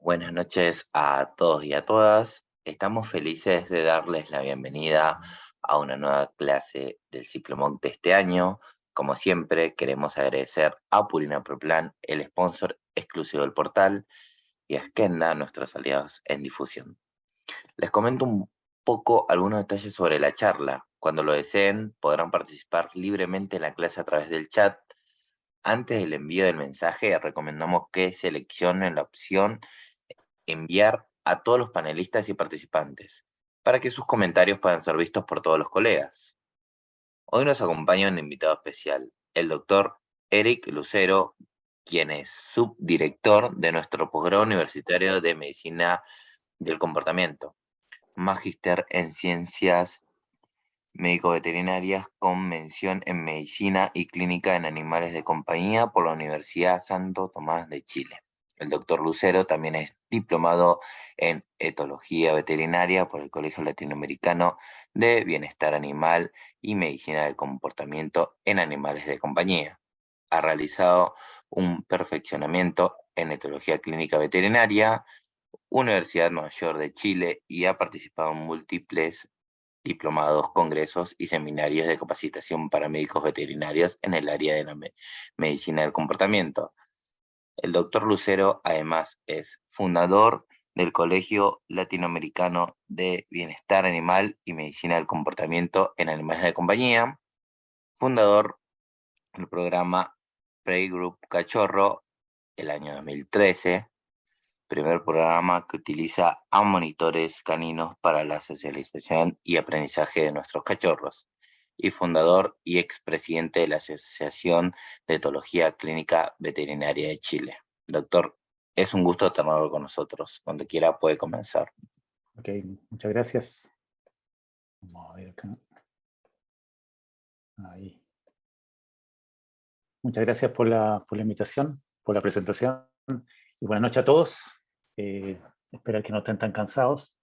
Buenas noches a todos y a todas. Estamos felices de darles la bienvenida a una nueva clase del ciclo MOOC de este año. Como siempre, queremos agradecer a Purina Proplan, el sponsor exclusivo del portal, y a Skenda, nuestros aliados en difusión. Les comento un poco algunos detalles sobre la charla. Cuando lo deseen, podrán participar libremente en la clase a través del chat. Antes del envío del mensaje, recomendamos que seleccionen la opción enviar a todos los panelistas y participantes, para que sus comentarios puedan ser vistos por todos los colegas. Hoy nos acompaña un invitado especial, el doctor Eric Lucero, quien es subdirector de nuestro posgrado universitario de Medicina del Comportamiento, magíster en Ciencias Médico-Veterinarias con mención en Medicina y Clínica en Animales de Compañía por la Universidad Santo Tomás de Chile. El doctor Lucero también es diplomado en Etología Veterinaria por el Colegio Latinoamericano de Bienestar Animal y Medicina del Comportamiento en Animales de Compañía. Ha realizado un perfeccionamiento en Etología Clínica Veterinaria, Universidad Mayor de Chile, y ha participado en múltiples diplomados, congresos y seminarios de capacitación para médicos veterinarios en el área de la medicina del comportamiento. El doctor Lucero además es fundador del Colegio Latinoamericano de Bienestar Animal y Medicina del Comportamiento en Animales de Compañía, fundador del programa Prey Group Cachorro el año 2013, primer programa que utiliza a monitores caninos para la socialización y aprendizaje de nuestros cachorros, y fundador y expresidente de la Asociación de Etología Clínica Veterinaria de Chile. Doctor, es un gusto tenerlo con nosotros. Cuando quiera puede comenzar. Ok, muchas gracias. Vamos a ver acá. Ahí. Muchas gracias por la invitación, por la presentación. Y buenas noches a todos. Espero que no estén tan cansados.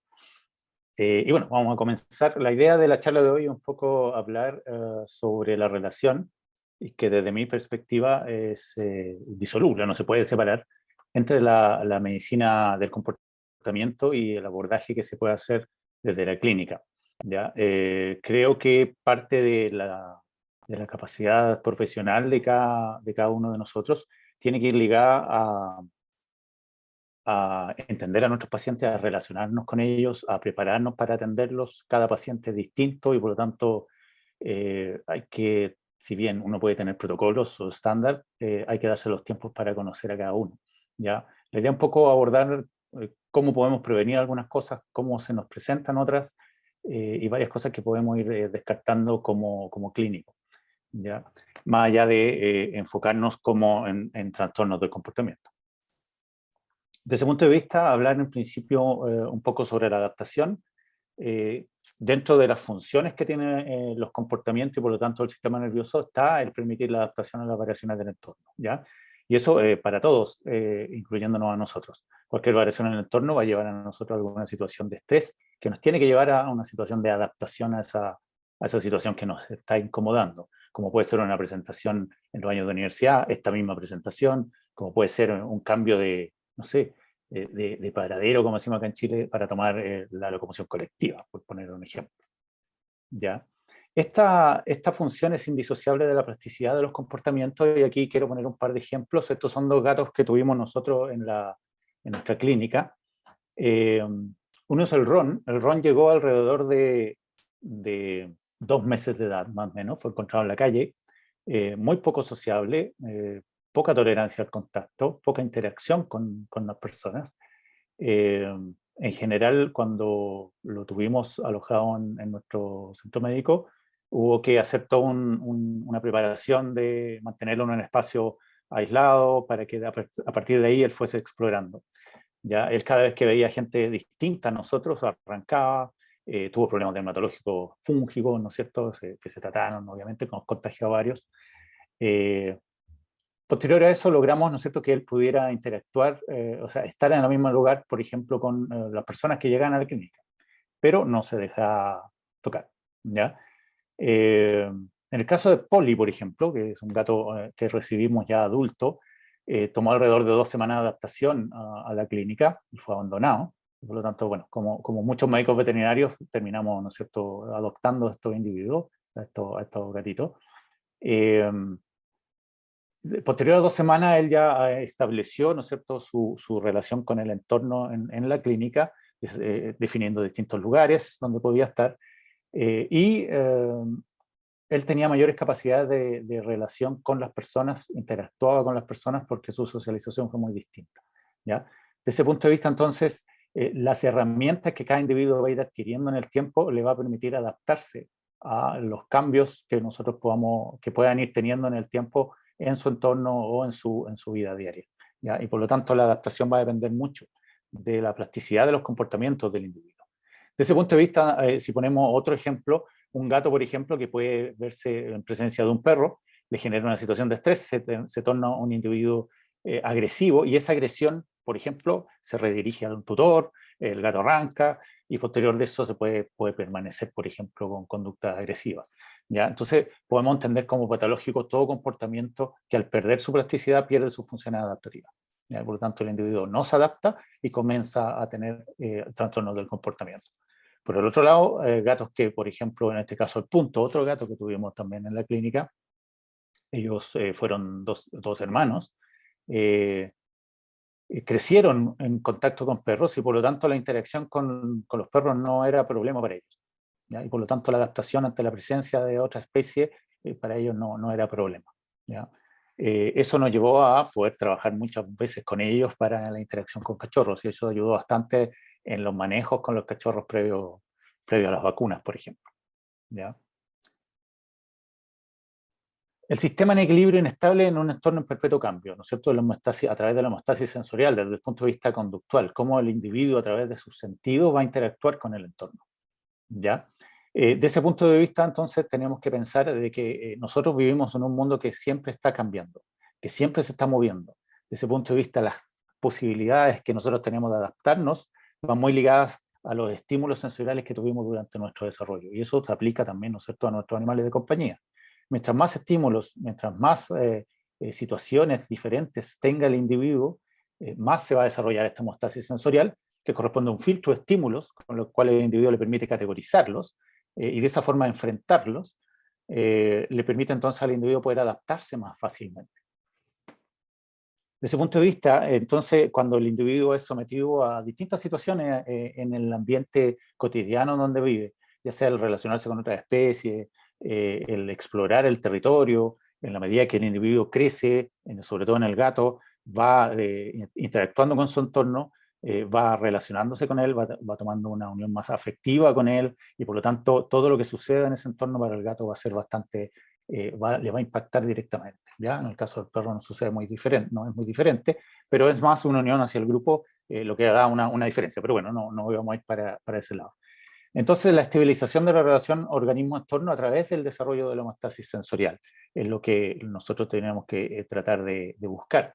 Y bueno, vamos a comenzar. La idea de la charla de hoy es un poco hablar sobre la relación, y que desde mi perspectiva es disoluble, no se puede separar, entre la medicina del comportamiento y el abordaje que se puede hacer desde la clínica. ¿Ya? Creo que parte de la capacidad profesional de cada uno de nosotros tiene que ir ligada a entender a nuestros pacientes, a relacionarnos con ellos, a prepararnos para atenderlos. Cada paciente es distinto y por lo tanto hay que, si bien uno puede tener protocolos o estándar, hay que darse los tiempos para conocer a cada uno. ¿Ya? La idea es un poco abordar cómo podemos prevenir algunas cosas, cómo se nos presentan otras, y varias cosas que podemos ir descartando como clínicos. ¿Ya? Más allá de enfocarnos como en trastornos del comportamiento. Desde ese punto de vista, hablar en principio un poco sobre la adaptación dentro de las funciones que tienen los comportamientos y por lo tanto el sistema nervioso está el permitir la adaptación a las variaciones del entorno, ¿ya? Y eso para todos, incluyéndonos a nosotros. Cualquier variación en el entorno va a llevar a nosotros a alguna situación de estrés que nos tiene que llevar a una situación de adaptación a esa situación que nos está incomodando, como puede ser una presentación en los años de universidad, esta misma presentación, como puede ser un cambio de, no sé, de paradero, como decimos acá en Chile, para tomar la locomoción colectiva, por poner un ejemplo. ¿Ya? Esta función es indisociable de la plasticidad de los comportamientos, y aquí quiero poner un par de ejemplos. Estos son dos gatos que tuvimos nosotros en nuestra clínica. Uno es el Ron. El Ron llegó alrededor de 2 meses de edad, más o menos. Fue encontrado en la calle, muy poco sociable, poca tolerancia al contacto, poca interacción con las personas. En general, cuando lo tuvimos alojado en nuestro centro médico, hubo que hacer toda una preparación de mantenerlo en un espacio aislado para que a partir de ahí él fuese explorando. Ya él, cada vez que veía gente distinta a nosotros, arrancaba. Tuvo problemas dermatológicos fúngicos, ¿no es cierto?, que se trataron, obviamente, nos contagió a varios. Eh, Posterior a eso logramos, ¿no es cierto?, que él pudiera interactuar, o sea, estar en el mismo lugar, por ejemplo, con las personas que llegan a la clínica, pero no se deja tocar, ¿ya? En el caso de Polly, por ejemplo, que es un gato que recibimos ya adulto, tomó alrededor de 2 semanas de adaptación a la clínica y fue abandonado. Por lo tanto, bueno, como muchos médicos veterinarios, terminamos, ¿no es cierto?, adoptando a estos individuos, a estos gatitos. Posterior a 2 semanas, él ya estableció, ¿no es cierto?, su relación con el entorno en la clínica, definiendo distintos lugares donde podía estar, y él tenía mayores capacidades de relación con las personas, interactuaba con las personas porque su socialización fue muy distinta, ¿ya? Desde ese punto de vista, entonces, las herramientas que cada individuo va a ir adquiriendo en el tiempo le va a permitir adaptarse a los cambios que nosotros que puedan ir teniendo en el tiempo en su entorno o en su vida diaria, ¿ya? Y por lo tanto la adaptación va a depender mucho de la plasticidad de los comportamientos del individuo. Desde ese punto de vista, si ponemos otro ejemplo, un gato, por ejemplo, que puede verse en presencia de un perro, le genera una situación de estrés, se torna un individuo agresivo, y esa agresión, por ejemplo, se redirige a un tutor, el gato arranca, y posterior de eso se puede permanecer, por ejemplo, con conductas agresivas, ¿ya? Entonces, podemos entender como patológico todo comportamiento que al perder su plasticidad pierde sus funciones adaptativas, ¿ya? Por lo tanto, el individuo no se adapta y comienza a tener trastornos del comportamiento. Por el otro lado, gatos que, por ejemplo, en este caso el Punto, otro gato que tuvimos también en la clínica, ellos fueron dos hermanos, crecieron en contacto con perros y por lo tanto la interacción con los perros no era problema para ellos, ¿ya? Y por lo tanto la adaptación ante la presencia de otra especie para ellos no era problema, ¿ya? Eso nos llevó a poder trabajar muchas veces con ellos para la interacción con cachorros, y eso ayudó bastante en los manejos con los cachorros previo a las vacunas, por ejemplo, ¿ya? El sistema en equilibrio inestable en un entorno en perpetuo cambio, ¿no es cierto? A través de la homeostasis sensorial, desde el punto de vista conductual, cómo el individuo a través de sus sentidos va a interactuar con el entorno, ¿ya? De ese punto de vista, entonces, tenemos que pensar de que nosotros vivimos en un mundo que siempre está cambiando, que siempre se está moviendo. De ese punto de vista, las posibilidades que nosotros tenemos de adaptarnos van muy ligadas a los estímulos sensoriales que tuvimos durante nuestro desarrollo. Y eso se aplica también, ¿no es cierto?, a nuestros animales de compañía. Mientras más estímulos, mientras más situaciones diferentes tenga el individuo, más se va a desarrollar esta homeostasis sensorial, que corresponde a un filtro de estímulos, con los cuales el individuo le permite categorizarlos, y de esa forma enfrentarlos, le permite entonces al individuo poder adaptarse más fácilmente. Desde ese punto de vista, entonces, cuando el individuo es sometido a distintas situaciones en el ambiente cotidiano donde vive, ya sea el relacionarse con otras especies, el explorar el territorio, en la medida que el individuo crece, sobre todo en el gato, va interactuando con su entorno, va relacionándose con él, va tomando una unión más afectiva con él, y por lo tanto todo lo que suceda en ese entorno para el gato va a ser bastante, le va a impactar directamente, ¿ya? En el caso del perro no sucede muy diferente, no es muy diferente, pero es más una unión hacia el grupo, lo que da una diferencia, pero bueno, no vamos a ir para ese lado. Entonces, la estabilización de la relación organismo-entorno a través del desarrollo de la homeostasis sensorial es lo que nosotros tenemos que tratar de buscar.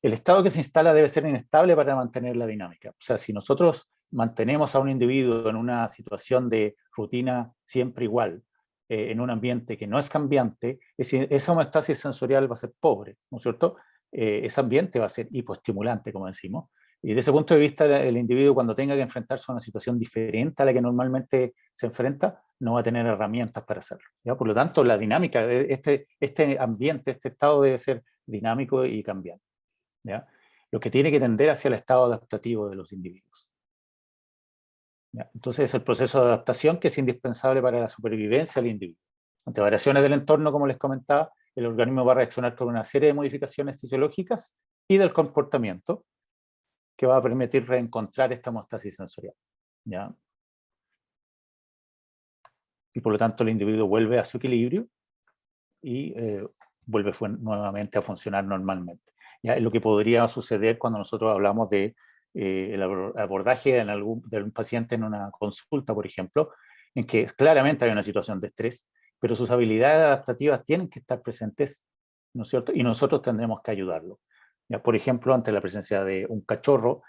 El estado que se instala debe ser inestable para mantener la dinámica. O sea, si nosotros mantenemos a un individuo en una situación de rutina siempre igual, en un ambiente que no es cambiante, esa homeostasis sensorial va a ser pobre, ¿no es cierto? Ese ambiente va a ser hipoestimulante, como decimos. Y desde ese punto de vista, el individuo cuando tenga que enfrentarse a una situación diferente a la que normalmente se enfrenta, no va a tener herramientas para hacerlo, ¿ya? Por lo tanto, la dinámica de este ambiente, este estado debe ser dinámico y cambiante, ¿ya? Lo que tiene que tender hacia el estado adaptativo de los individuos, ¿ya? Entonces es el proceso de adaptación que es indispensable para la supervivencia del individuo. Ante variaciones del entorno, como les comentaba, el organismo va a reaccionar con una serie de modificaciones fisiológicas y del comportamiento que va a permitir reencontrar esta homeostasis sensorial, ¿ya? Y por lo tanto el individuo vuelve a su equilibrio y vuelve nuevamente a funcionar normalmente, ¿ya? Es lo que podría suceder cuando nosotros hablamos de el abordaje de un paciente en una consulta, por ejemplo, en que claramente hay una situación de estrés, pero sus habilidades adaptativas tienen que estar presentes, ¿no es cierto? Y nosotros tendremos que ayudarlo, ¿ya? Por ejemplo, ante la presencia de un cachorro,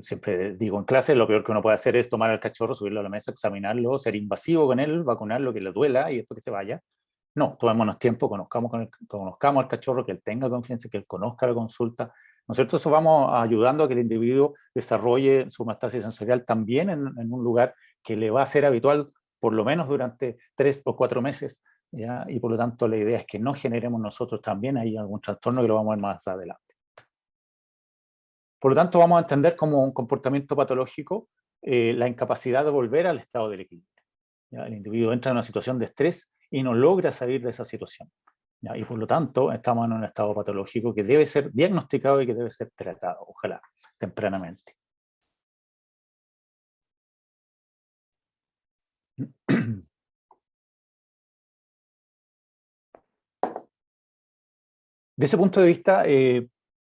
siempre digo en clase, lo peor que uno puede hacer es tomar al cachorro, subirlo a la mesa, examinarlo, ser invasivo con él, vacunarlo, que le duela y después que se vaya. No, tomémonos tiempo, conozcamos al cachorro, que él tenga confianza, que él conozca la consulta, ¿no es cierto? Eso vamos ayudando a que el individuo desarrolle su homeostasis sensorial también en un lugar que le va a ser habitual por lo menos durante 3 o 4 meses, ¿ya? Y por lo tanto la idea es que no generemos nosotros también ahí algún trastorno, que lo vamos a ver más adelante. Por lo tanto, vamos a entender como un comportamiento patológico la incapacidad de volver al estado del equilibrio, ¿ya? El individuo entra en una situación de estrés y no logra salir de esa situación, ¿ya? Y por lo tanto, estamos en un estado patológico que debe ser diagnosticado y que debe ser tratado, ojalá, tempranamente. De ese punto de vista,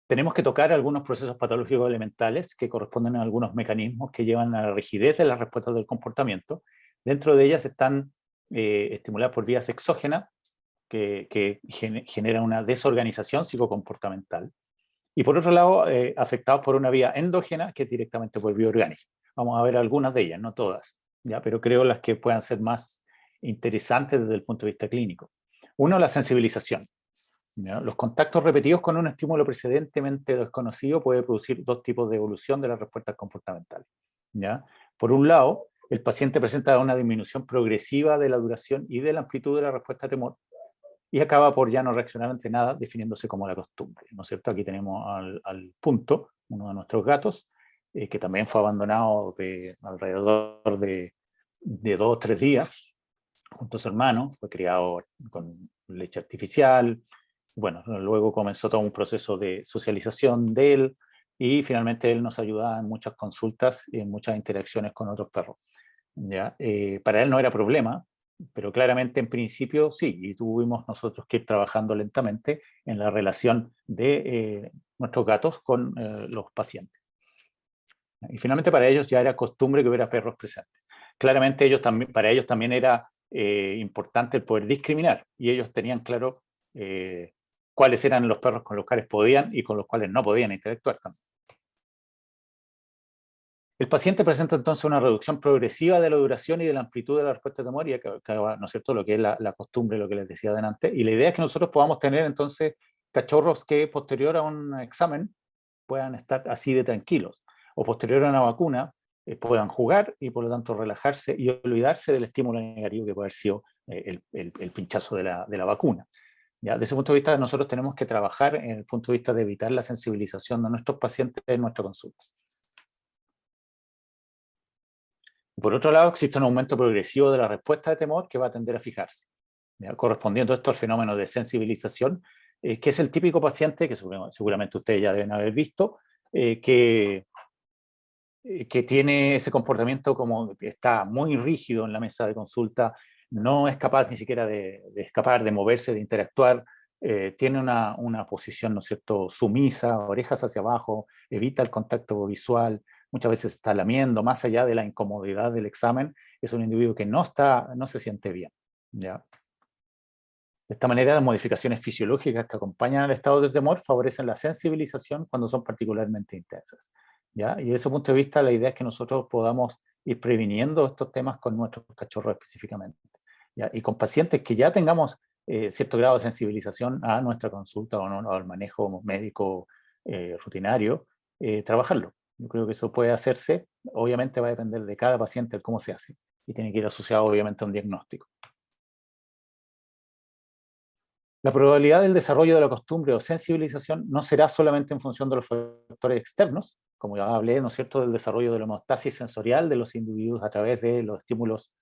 tenemos que tocar algunos procesos patológicos elementales que corresponden a algunos mecanismos que llevan a la rigidez de las respuestas del comportamiento. Dentro de ellas están estimuladas por vías exógenas, que generan una desorganización psicocomportamental. Y por otro lado, afectados por una vía endógena, que es directamente por vía orgánica. Vamos a ver algunas de ellas, no todas, ¿ya? Pero creo las que puedan ser más interesantes desde el punto de vista clínico. Uno, la sensibilización, ¿ya? Los contactos repetidos con un estímulo precedentemente desconocido puede producir dos tipos de evolución de las respuestas comportamentales, ¿ya? Por un lado, el paciente presenta una disminución progresiva de la duración y de la amplitud de la respuesta a temor, y acaba por ya no reaccionar ante nada, definiéndose como la costumbre, ¿no es cierto? Aquí tenemos al punto, uno de nuestros gatos, que también fue abandonado alrededor de 2 o 3 días, junto a su hermano, fue criado con leche artificial. Bueno, luego comenzó todo un proceso de socialización de él, y finalmente él nos ayudaba en muchas consultas y en muchas interacciones con otros perros, ¿ya? Para él no era problema, pero claramente en principio sí, y tuvimos nosotros que ir trabajando lentamente en la relación de nuestros gatos con los pacientes. Y finalmente para ellos ya era costumbre que hubiera perros presentes. Claramente para ellos también era importante el poder discriminar, y ellos tenían claro cuáles eran los perros con los cuales podían y con los cuales no podían interactuar también. El paciente presenta entonces una reducción progresiva de la duración y de la amplitud de la respuesta de temor, y acaba, ¿no es cierto?, lo que es la costumbre, lo que les decía adelante. Y la idea es que nosotros podamos tener entonces cachorros que posterior a un examen puedan estar así de tranquilos, o posterior a una vacuna puedan jugar y por lo tanto relajarse y olvidarse del estímulo negativo que puede haber sido el pinchazo de la vacuna. ¿Ya? Desde ese punto de vista, nosotros tenemos que trabajar en el punto de vista de evitar la sensibilización de nuestros pacientes en nuestra consulta. Por otro lado, existe un aumento progresivo de la respuesta de temor que va a tender a fijarse, ¿ya? Correspondiendo esto al fenómeno de sensibilización, que es el típico paciente, que seguramente ustedes ya deben haber visto, que tiene ese comportamiento como que está muy rígido en la mesa de consulta, no es capaz ni siquiera de escapar, de moverse, de interactuar, tiene una posición, ¿no es cierto?, sumisa, orejas hacia abajo, evita el contacto visual, muchas veces está lamiendo, más allá de la incomodidad del examen, es un individuo que no se siente bien, ¿ya? De esta manera, las modificaciones fisiológicas que acompañan al estado de temor favorecen la sensibilización cuando son particularmente intensas, ¿ya? Y desde ese punto de vista, la idea es que nosotros podamos ir previniendo estos temas con nuestros cachorros específicamente, ¿ya? Y con pacientes que ya tengamos cierto grado de sensibilización a nuestra consulta o, no, o al manejo médico rutinario, trabajarlo. Yo creo que eso puede hacerse, obviamente va a depender de cada paciente el cómo se hace, y tiene que ir asociado obviamente a un diagnóstico. La probabilidad del desarrollo de la costumbre o sensibilización no será solamente en función de los factores externos, como ya hablé, ¿no es cierto?, del desarrollo de la homeostasis sensorial de los individuos a través de los estímulos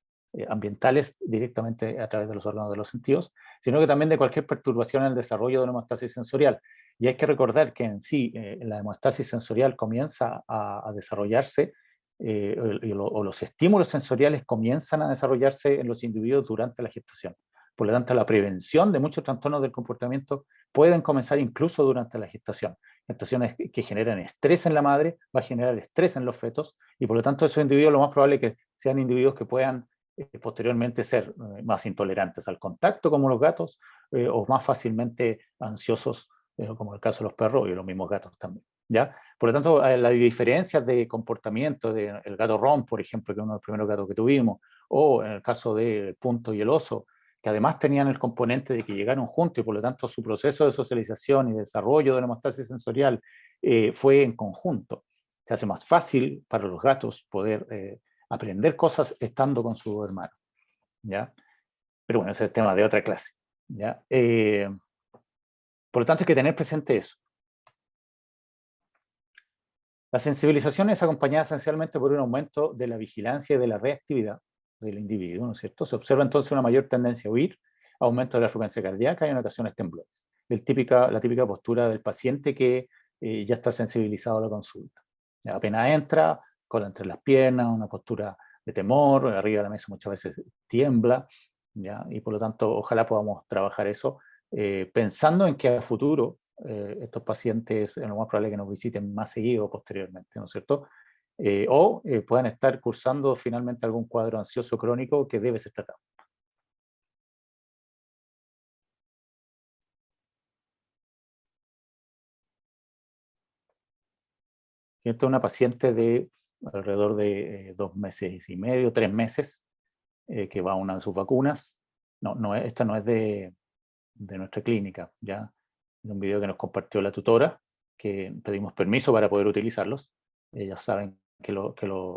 ambientales directamente a través de los órganos de los sentidos, sino que también de cualquier perturbación en el desarrollo de la homeostasis sensorial. Y hay que recordar que en sí la homeostasis sensorial comienza a desarrollarse, o los estímulos sensoriales comienzan a desarrollarse en los individuos durante la gestación. Por lo tanto, la prevención de muchos trastornos del comportamiento pueden comenzar incluso durante la gestación. Gestaciones que generan estrés en la madre, va a generar estrés en los fetos, y por lo tanto esos individuos lo más probable es que sean individuos que puedan posteriormente ser más intolerantes al contacto, como los gatos, o más fácilmente ansiosos, como el caso de los perros y los mismos gatos también, ¿ya? Por lo tanto, las diferencias de comportamiento del gato rom, por ejemplo, que es uno de los primeros gatos que tuvimos, o en el caso del punto y el oso, que además tenían el componente de que llegaron juntos y por lo tanto su proceso de socialización y desarrollo de la hemostasis sensorial fue en conjunto. Se hace más fácil para los gatos poder aprender cosas estando con su hermano, ¿ya? Pero bueno, ese es el tema de otra clase, ¿ya? Por lo tanto, hay que tener presente eso. La sensibilización es acompañada esencialmente por un aumento de la vigilancia y de la reactividad del individuo, ¿no es cierto? Se observa entonces una mayor tendencia a huir, aumento de la frecuencia cardíaca y en ocasiones temblores. La típica postura del paciente que ya está sensibilizado a la consulta. Ya apenas entra, cola entre las piernas, una postura de temor, arriba de la mesa muchas veces tiembla, ¿ya? Y por lo tanto ojalá podamos trabajar eso pensando en que a futuro estos pacientes es lo más probable que nos visiten más seguido posteriormente, ¿no es cierto? Puedan estar cursando finalmente algún cuadro ansioso crónico que debe ser tratado. Esta es una paciente de alrededor de 2 meses y medio, 3 meses, que va a una de sus vacunas. Esta no es de nuestra clínica, ¿ya? Es un video que nos compartió la tutora, que pedimos permiso para poder utilizarlos. Ellas saben que lo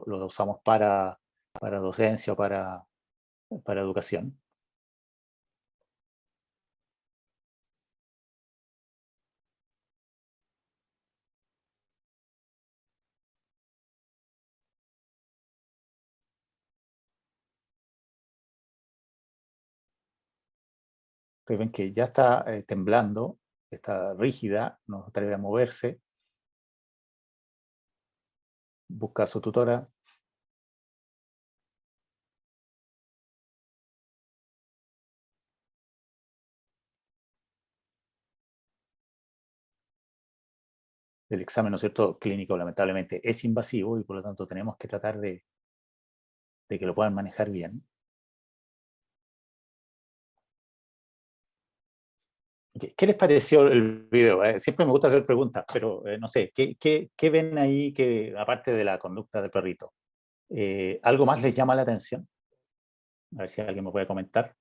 usamos para docencia o para educación. Ustedes ven que ya está temblando, está rígida, no se atreve a moverse, busca a su tutora. El examen, ¿no es cierto?, clínico lamentablemente es invasivo y por lo tanto tenemos que tratar de que lo puedan manejar bien. ¿Qué les pareció el video? Siempre me gusta hacer preguntas, pero no sé, ¿qué ven ahí que, aparte de la conducta del perrito? ¿Algo más les llama la atención? A ver si alguien me puede comentar.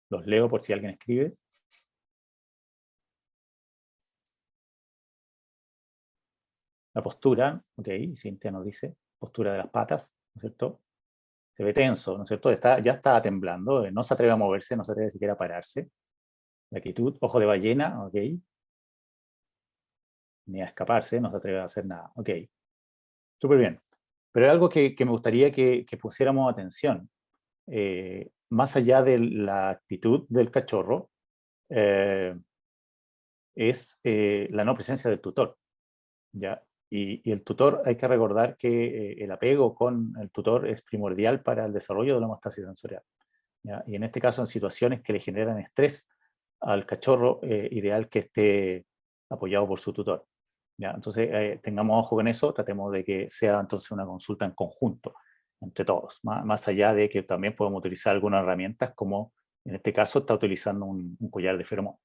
Los leo por si alguien escribe. La postura, ok, Cintia nos dice, postura de las patas, ¿no es cierto? Se ve tenso, ¿no es cierto? Ya está temblando, no se atreve a moverse, no se atreve siquiera a pararse. La actitud, ojo de ballena, ok. Ni a escaparse, no se atreve a hacer nada, ok. Súper bien. Pero hay algo que me gustaría que pusiéramos atención. Más allá de la actitud del cachorro, es la no presencia del tutor, ¿ya? Y el tutor, hay que recordar que el apego con el tutor es primordial para el desarrollo de la hemostasis sensorial, ¿ya? Y en este caso, en situaciones que le generan estrés al cachorro, ideal que esté apoyado por su tutor, ¿ya? Entonces, tengamos ojo con eso, tratemos de que sea entonces una consulta en conjunto, entre todos, más allá de que también podemos utilizar algunas herramientas, como en este caso está utilizando un collar de feromonas.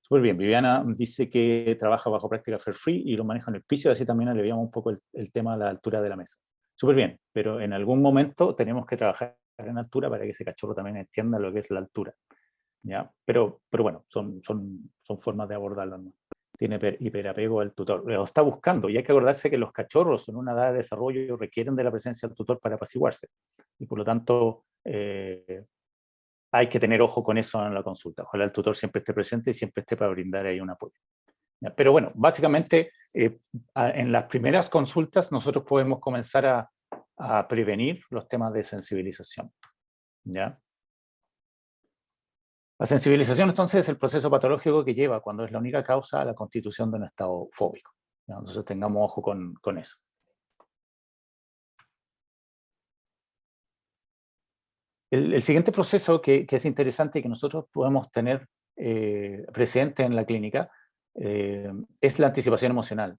Súper bien, Viviana dice que trabaja bajo práctica Fair Free y lo maneja en el piso, y así también aliviamos un poco el tema de la altura de la mesa. Súper bien, pero en algún momento tenemos que trabajar en altura para que ese cachorro también entienda lo que es la altura, ¿ya? Pero bueno, son formas de abordarlo, ¿no? Tiene hiperapego al tutor, lo está buscando, y hay que acordarse que los cachorros en una edad de desarrollo requieren de la presencia del tutor para apaciguarse, y por lo tanto hay que tener ojo con eso en la consulta. Ojalá el tutor siempre esté presente y siempre esté para brindar ahí un apoyo. ¿Ya? Pero bueno, básicamente en las primeras consultas nosotros podemos comenzar a prevenir los temas de sensibilización, ¿ya? La sensibilización entonces es el proceso patológico que lleva, cuando es la única causa, a la constitución de un estado fóbico, ¿ya? Entonces tengamos ojo con eso. El siguiente proceso que es interesante y que nosotros podemos tener presente en la clínica es la anticipación emocional,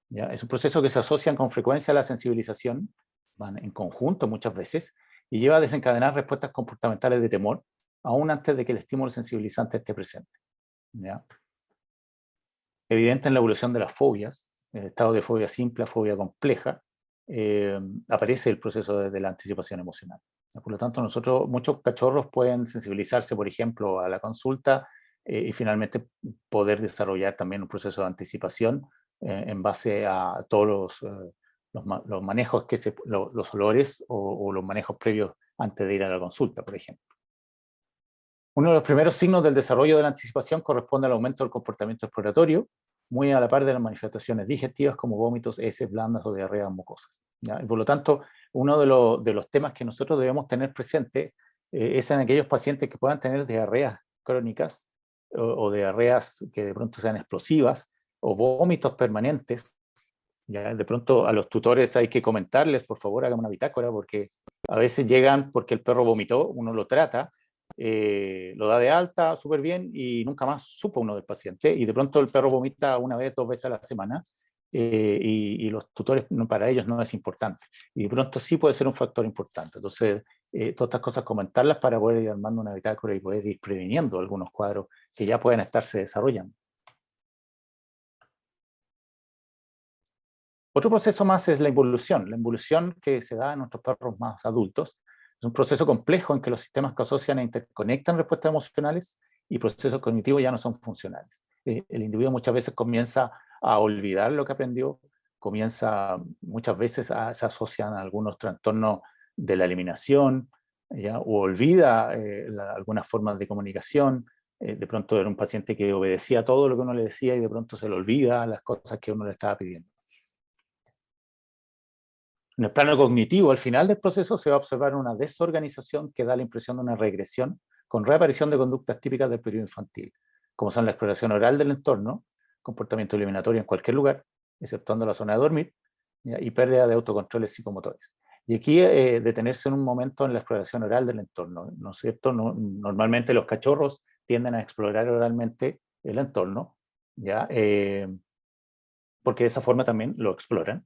¿ya? Es un proceso que se asocia con frecuencia a la sensibilización, van en conjunto muchas veces, y lleva a desencadenar respuestas comportamentales de temor, aún antes de que el estímulo sensibilizante esté presente, ¿ya? evidente en la evolución de las fobias, el estado de fobia simple a fobia compleja, aparece el proceso de la anticipación emocional. Por lo tanto, muchos cachorros pueden sensibilizarse, por ejemplo, a la consulta y finalmente poder desarrollar también un proceso de anticipación en base a todos los manejos, los olores o los manejos previos antes de ir a la consulta, por ejemplo. Uno de los primeros signos del desarrollo de la anticipación corresponde al aumento del comportamiento exploratorio, muy a la par de las manifestaciones digestivas como vómitos, heces blandas o diarreas mucosas, ¿ya? Y por lo tanto, uno de los temas que nosotros debemos tener presente es en aquellos pacientes que puedan tener diarreas crónicas o diarreas que de pronto sean explosivas o vómitos permanentes. Ya, de pronto a los tutores hay que comentarles, por favor, hagan una bitácora, porque a veces llegan porque el perro vomitó, uno lo trata, lo da de alta súper bien y nunca más supo uno del paciente, y de pronto el perro vomita una vez, 2 veces a la semana, y los tutores para ellos no es importante, y de pronto sí puede ser un factor importante. Entonces, todas estas cosas comentarlas para poder ir armando una bitácora y poder ir previniendo algunos cuadros que ya pueden estarse desarrollando. Otro proceso más es la involución que se da en nuestros perros más adultos. Es un proceso complejo en que los sistemas que asocian e interconectan respuestas emocionales y procesos cognitivos ya no son funcionales. El individuo muchas veces comienza a olvidar lo que aprendió, muchas veces se asocian a algunos trastornos de la eliminación, ¿ya? O olvida algunas formas de comunicación. De pronto era un paciente que obedecía todo lo que uno le decía y de pronto se le olvida las cosas que uno le estaba pidiendo. En el plano cognitivo, al final del proceso se va a observar una desorganización que da la impresión de una regresión con reaparición de conductas típicas del periodo infantil, como son la exploración oral del entorno, comportamiento eliminatorio en cualquier lugar, exceptuando la zona de dormir, ¿ya? Y pérdida de autocontroles psicomotores. Y aquí detenerse en un momento en la exploración oral del entorno, ¿no es cierto? Normalmente los cachorros tienden a explorar oralmente el entorno, ¿ya? Porque de esa forma también lo exploran.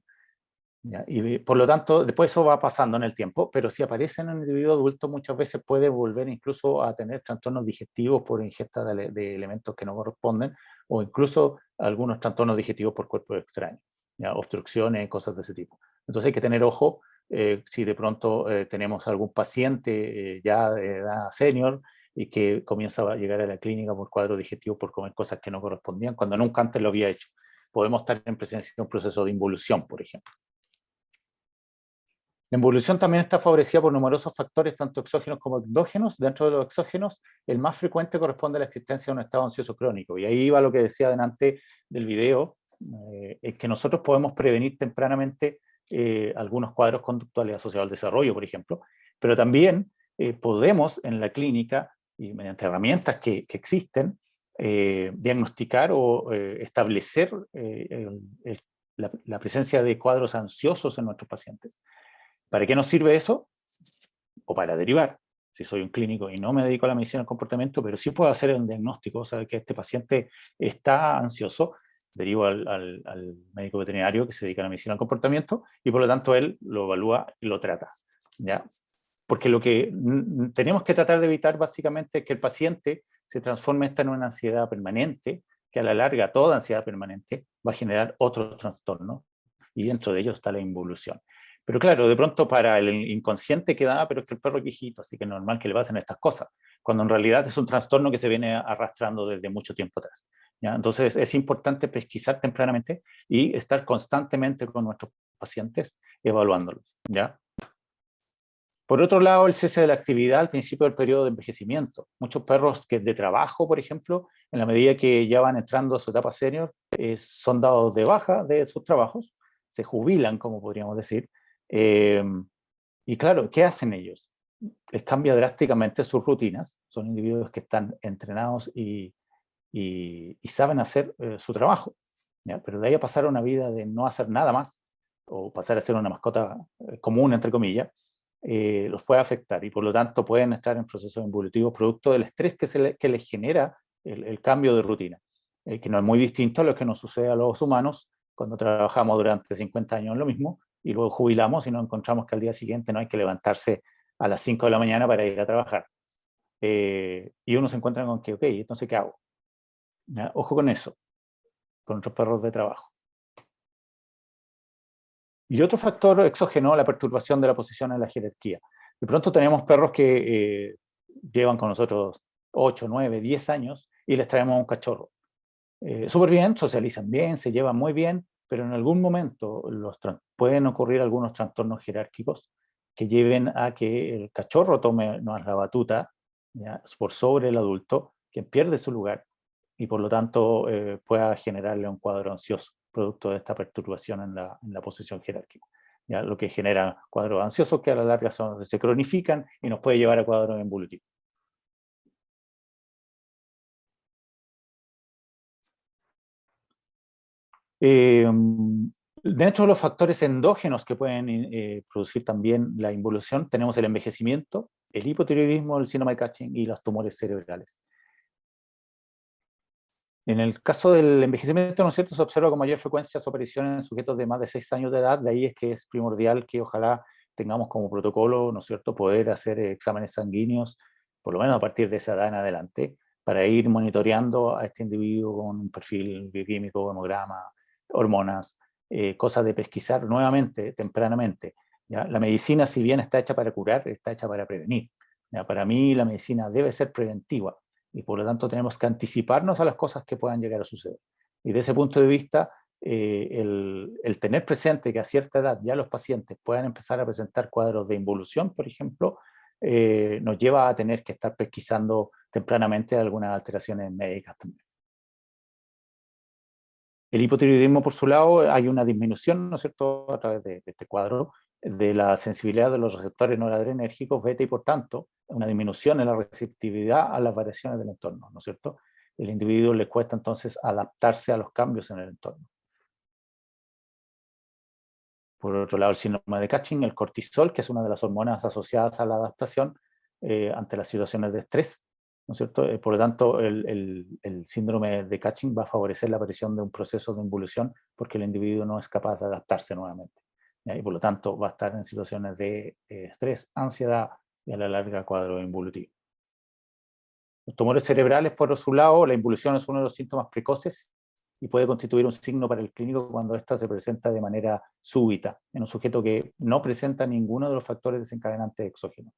¿Ya? Y por lo tanto, después eso va pasando en el tiempo, pero si aparece en un individuo adulto, muchas veces puede volver incluso a tener trastornos digestivos por ingesta de elementos que no corresponden, o incluso algunos trastornos digestivos por cuerpos extraños, ¿ya? Obstrucciones, cosas de ese tipo. Entonces hay que tener ojo si de pronto tenemos algún paciente ya de edad senior y que comienza a llegar a la clínica por cuadro digestivo por comer cosas que no correspondían, cuando nunca antes lo había hecho. Podemos estar en presencia de un proceso de involución, por ejemplo. La involución también está favorecida por numerosos factores, tanto exógenos como endógenos. Dentro de los exógenos, el más frecuente corresponde a la existencia de un estado ansioso crónico. Y ahí iba lo que decía delante del video, es que nosotros podemos prevenir tempranamente algunos cuadros conductuales asociados al desarrollo, por ejemplo, pero también podemos en la clínica, y mediante herramientas que existen, diagnosticar o establecer la presencia de cuadros ansiosos en nuestros pacientes. ¿Para qué nos sirve eso? O para derivar, si soy un clínico y no me dedico a la medicina del comportamiento, pero sí puedo hacer un diagnóstico, saber que este paciente está ansioso, derivo al médico veterinario que se dedica a la medicina del comportamiento y por lo tanto él lo evalúa y lo trata, ¿ya? Porque lo que tenemos que tratar de evitar básicamente es que el paciente se transforme en una ansiedad permanente, que a la larga toda ansiedad permanente va a generar otros trastornos y dentro de ellos está la involución. Pero claro, de pronto para el inconsciente queda, pero es que el perro es viejito, así que es normal que le pasen estas cosas, cuando en realidad es un trastorno que se viene arrastrando desde mucho tiempo atrás, ¿ya? Entonces es importante pesquisar tempranamente y estar constantemente con nuestros pacientes evaluándolos, ¿ya? Por otro lado, el cese de la actividad al principio del periodo de envejecimiento. Muchos perros que de trabajo, por ejemplo, en la medida que ya van entrando a su etapa senior, son dados de baja de sus trabajos, se jubilan, como podríamos decir. Y claro, ¿qué hacen ellos? Les cambia drásticamente sus rutinas. Son individuos que están entrenados y saben hacer su trabajo, ¿ya? Pero de ahí a pasar a una vida de no hacer nada más, o pasar a ser una mascota común, entre comillas, los puede afectar y por lo tanto pueden estar en procesos involutivos producto del estrés que les genera el cambio de rutina, que no es muy distinto a lo que nos sucede a los humanos cuando trabajamos durante 50 años en lo mismo y luego jubilamos y nos encontramos que al día siguiente no hay que levantarse a las 5 de la mañana para ir a trabajar. Y uno se encuentra con que, ok, entonces, ¿qué hago? ¿Ya? Ojo con eso. con otros perros de trabajo. Y otro factor exógeno, la perturbación de la posición en la jerarquía. De pronto tenemos perros que llevan con nosotros 8, 9, 10 años y les traemos un cachorro. Súper bien, socializan bien, se llevan muy bien, pero en algún momento pueden ocurrir algunos trastornos jerárquicos que lleven a que el cachorro tome la batuta, ¿ya?, por sobre el adulto, quien pierde su lugar, y por lo tanto pueda generarle un cuadro ansioso, producto de esta perturbación en la posición jerárquica. ¿Ya? Lo que genera cuadros ansiosos que a la larga se cronifican y nos puede llevar a cuadros involutivos. Dentro de los factores endógenos que pueden producir también la involución, tenemos el envejecimiento, el hipotiroidismo, el síndrome de Cushing y los tumores cerebrales. En el caso del envejecimiento, ¿no es cierto?, se observa con mayor frecuencia su aparición en sujetos de más de 6 años de edad. De ahí es que es primordial que ojalá tengamos como protocolo, ¿no es cierto?, poder hacer exámenes sanguíneos, por lo menos a partir de esa edad en adelante, para ir monitoreando a este individuo con un perfil bioquímico, hemograma, hormonas, cosas de pesquisar nuevamente, tempranamente. ¿Ya? La medicina, si bien está hecha para curar, está hecha para prevenir. ¿Ya? Para mí la medicina debe ser preventiva, y por lo tanto tenemos que anticiparnos a las cosas que puedan llegar a suceder. Y de ese punto de vista, el tener presente que a cierta edad ya los pacientes puedan empezar a presentar cuadros de involución, por ejemplo, nos lleva a tener que estar pesquisando tempranamente algunas alteraciones médicas también. El hipotiroidismo, por su lado, hay una disminución, ¿no es cierto?, a través de este cuadro, de la sensibilidad de los receptores noradrenérgicos beta, y por tanto, una disminución en la receptividad a las variaciones del entorno, ¿no es cierto? El individuo le cuesta entonces adaptarse a los cambios en el entorno. Por otro lado, el síndrome de Cushing, el cortisol, que es una de las hormonas asociadas a la adaptación ante las situaciones de estrés, ¿no es cierto? Por lo tanto, el síndrome de Cushing va a favorecer la aparición de un proceso de involución porque el individuo no es capaz de adaptarse nuevamente. Y por lo tanto va a estar en situaciones de estrés, ansiedad y a la larga cuadro involutivo. Los tumores cerebrales, por su lado, la involución es uno de los síntomas precoces y puede constituir un signo para el clínico cuando ésta se presenta de manera súbita, en un sujeto que no presenta ninguno de los factores desencadenantes exógenos.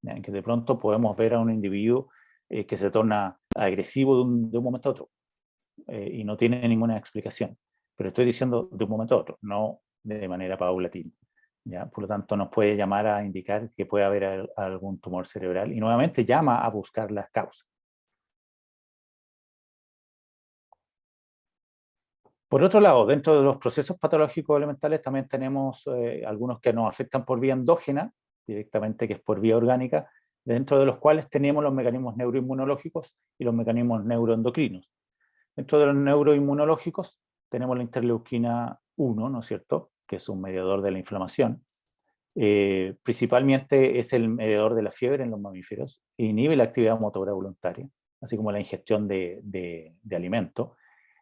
En que de pronto podemos ver a un individuo que se torna agresivo de un momento a otro y no tiene ninguna explicación. Pero estoy diciendo de un momento a otro, no de manera paulatina. ¿Ya? Por lo tanto, nos puede llamar a indicar que puede haber algún tumor cerebral y nuevamente llama a buscar las causas. Por otro lado, dentro de los procesos patológicos elementales también tenemos algunos que nos afectan por vía endógena, directamente, que es por vía orgánica, dentro de los cuales tenemos los mecanismos neuroinmunológicos y los mecanismos neuroendocrinos. Dentro de los neuroinmunológicos tenemos la interleuquina 1, ¿no es cierto?, que es un mediador de la inflamación. Principalmente es el mediador de la fiebre en los mamíferos, e inhibe la actividad motora voluntaria, así como la ingestión de alimentos.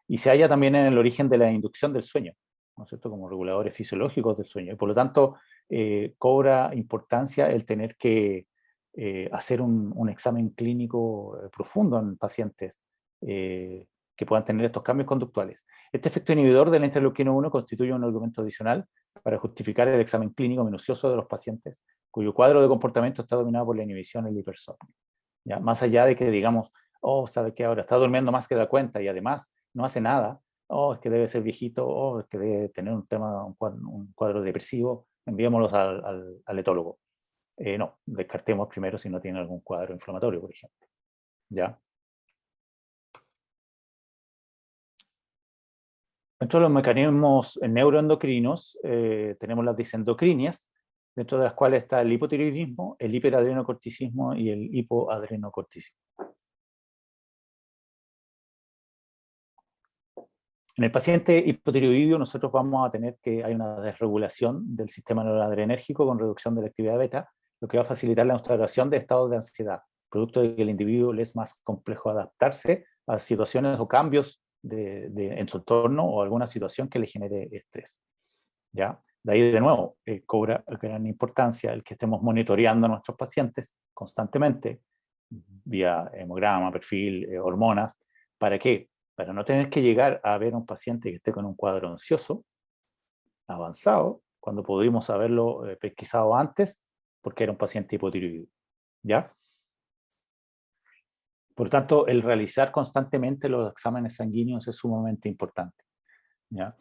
Y se halla también en el origen de la inducción del sueño, ¿no es cierto?, como reguladores fisiológicos del sueño. Y por lo tanto, cobra importancia el tener que hacer un examen clínico profundo en pacientes que puedan tener estos cambios conductuales. Este efecto inhibidor de la interleuquina 1 constituye un argumento adicional para justificar el examen clínico minucioso de los pacientes cuyo cuadro de comportamiento está dominado por la inhibición y el hipersomnio. ¿Ya? Más allá de que digamos, oh, ¿sabe qué? Ahora está durmiendo más que da cuenta y además no hace nada, oh, es que debe ser viejito, oh, es que debe tener un cuadro depresivo, enviémoslos al etólogo. No, descartemos primero si no tiene algún cuadro inflamatorio, por ejemplo. ¿Ya? Dentro de los mecanismos neuroendocrinos tenemos las disendocrinias, dentro de las cuales está el hipotiroidismo, el hiperadrenocorticismo y el hipoadrenocorticismo. En el paciente hipotiroideo nosotros vamos a tener que hay una desregulación del sistema noradrenérgico con reducción de la actividad beta, lo que va a facilitar la instauración de estados de ansiedad, producto de que el individuo le es más complejo adaptarse a situaciones o cambios en su entorno o alguna situación que le genere estrés. ¿Ya? De ahí, de nuevo, cobra gran importancia el que estemos monitoreando a nuestros pacientes constantemente, vía hemograma, perfil, hormonas. ¿Para qué? para no tener que llegar a ver a un paciente que esté con un cuadro ansioso avanzado, cuando pudimos haberlo pesquisado antes, porque era un paciente hipotiroideo, ¿ya? Por tanto, el realizar constantemente los exámenes sanguíneos es sumamente importante, ¿ya?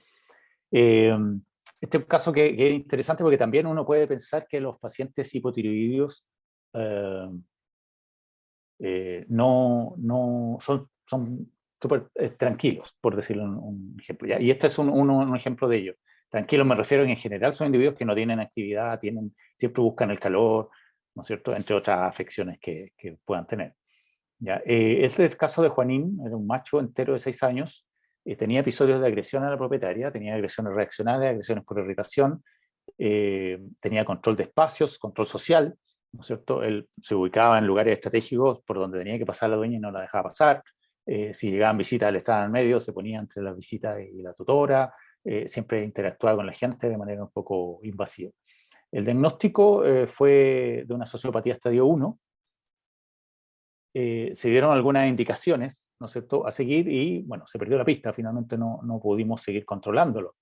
Este es un caso que es interesante porque también uno puede pensar que los pacientes hipotiroideos no son súper tranquilos, por decirlo un ejemplo, ¿ya? Y este es un ejemplo de ello. Tranquilos me refiero en general, son individuos que no tienen actividad, siempre buscan el calor, ¿no es cierto?, entre otras afecciones que puedan tener, ¿ya? Este es el caso de Juanín, era un macho entero de 6 años, tenía episodios de agresión a la propietaria, tenía agresiones reaccionales, agresiones por irritación, tenía control de espacios, control social, ¿no es cierto? Él se ubicaba en lugares estratégicos por donde tenía que pasar la dueña y no la dejaba pasar. Si llegaban visitas, él estaba en medio, se ponía entre las visitas y la tutora, siempre interactuaba con la gente de manera un poco invasiva. El diagnóstico fue de una sociopatía estadio 1. Se dieron algunas indicaciones, ¿no es cierto?, a seguir y, bueno, se perdió la pista, finalmente no pudimos seguir controlándolo.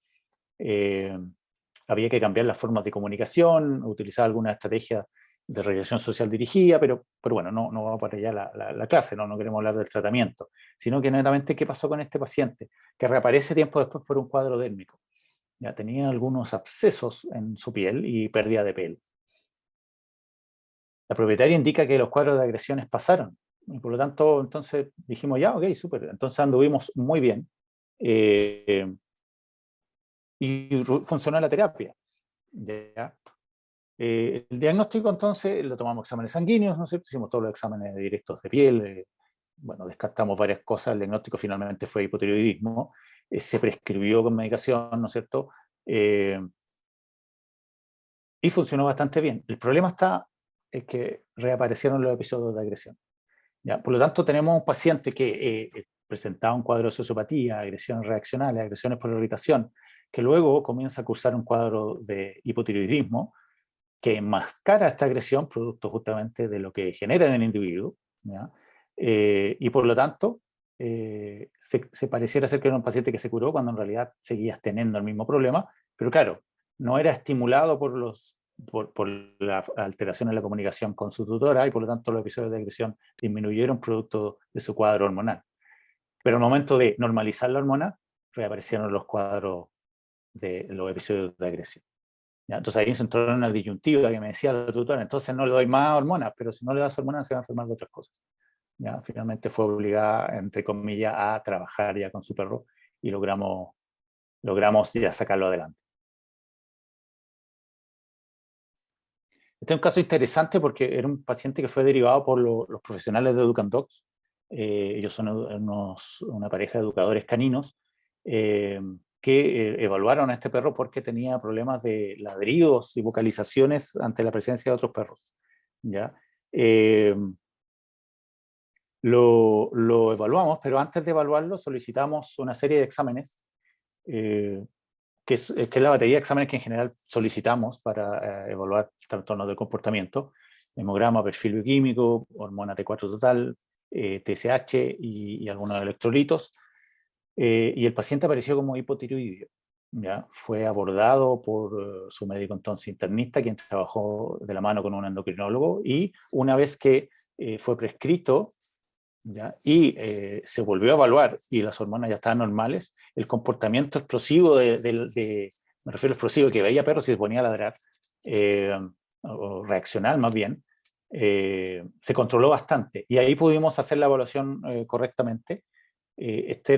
Había que cambiar las formas de comunicación, utilizar alguna estrategia de regulación social dirigida, pero bueno, no va para allá la clase, no queremos hablar del tratamiento, sino que netamente qué pasó con este paciente, que reaparece tiempo después por un cuadro dérmico. Ya tenía algunos abscesos en su piel y pérdida de pelo. La propietaria indica que los cuadros de agresiones pasaron, y por lo tanto, entonces dijimos, ya, ok, súper, entonces anduvimos muy bien, y funcionó la terapia. ¿Ya? El diagnóstico, entonces, lo tomamos exámenes sanguíneos, ¿no es cierto? Hicimos todos los exámenes directos de piel, bueno, descartamos varias cosas, el diagnóstico finalmente fue hipotiroidismo, se prescribió con medicación, ¿no es cierto? Y funcionó bastante bien. El problema está en que reaparecieron los episodios de agresión, ¿ya? Por lo tanto, tenemos un paciente que presentaba un cuadro de sociopatía, agresiones reaccionales, agresiones por irritación, que luego comienza a cursar un cuadro de hipotiroidismo, que enmascara esta agresión producto justamente de lo que genera en el individuo, ¿ya? Y por lo tanto, se pareciera ser que era un paciente que se curó cuando en realidad seguías teniendo el mismo problema, pero claro, no era estimulado por la alteración en la comunicación con su tutora y por lo tanto los episodios de agresión disminuyeron producto de su cuadro hormonal. Pero al momento de normalizar la hormona, reaparecieron los cuadros de los episodios de agresión. ¿Ya? Entonces ahí se entró en una disyuntiva que me decía la tutora, entonces no le doy más hormonas, pero si no le das hormonas se va a enfermar de otras cosas. ¿Ya? Finalmente fue obligada, entre comillas, a trabajar ya con su perro y logramos ya sacarlo adelante. Este es un caso interesante porque era un paciente que fue derivado por los profesionales de Educandogs. Ellos son una pareja de educadores caninos que evaluaron a este perro porque tenía problemas de ladridos y vocalizaciones ante la presencia de otros perros, ¿ya? Lo evaluamos, pero antes de evaluarlo solicitamos una serie de exámenes, que es la batería de exámenes que en general solicitamos para evaluar trastornos del comportamiento: hemograma, perfil bioquímico, hormona T4 total, TSH y algunos electrolitos. Y el paciente apareció como hipotiroideo. ¿Ya? Fue abordado por su médico entonces internista, quien trabajó de la mano con un endocrinólogo, y una vez que fue prescrito, ¿ya? Y se volvió a evaluar y las hormonas ya estaban normales, el comportamiento explosivo me refiero a explosivo, que veía perros y se ponía a ladrar, o reaccionar más bien, se controló bastante. Y ahí pudimos hacer la evaluación correctamente. Esto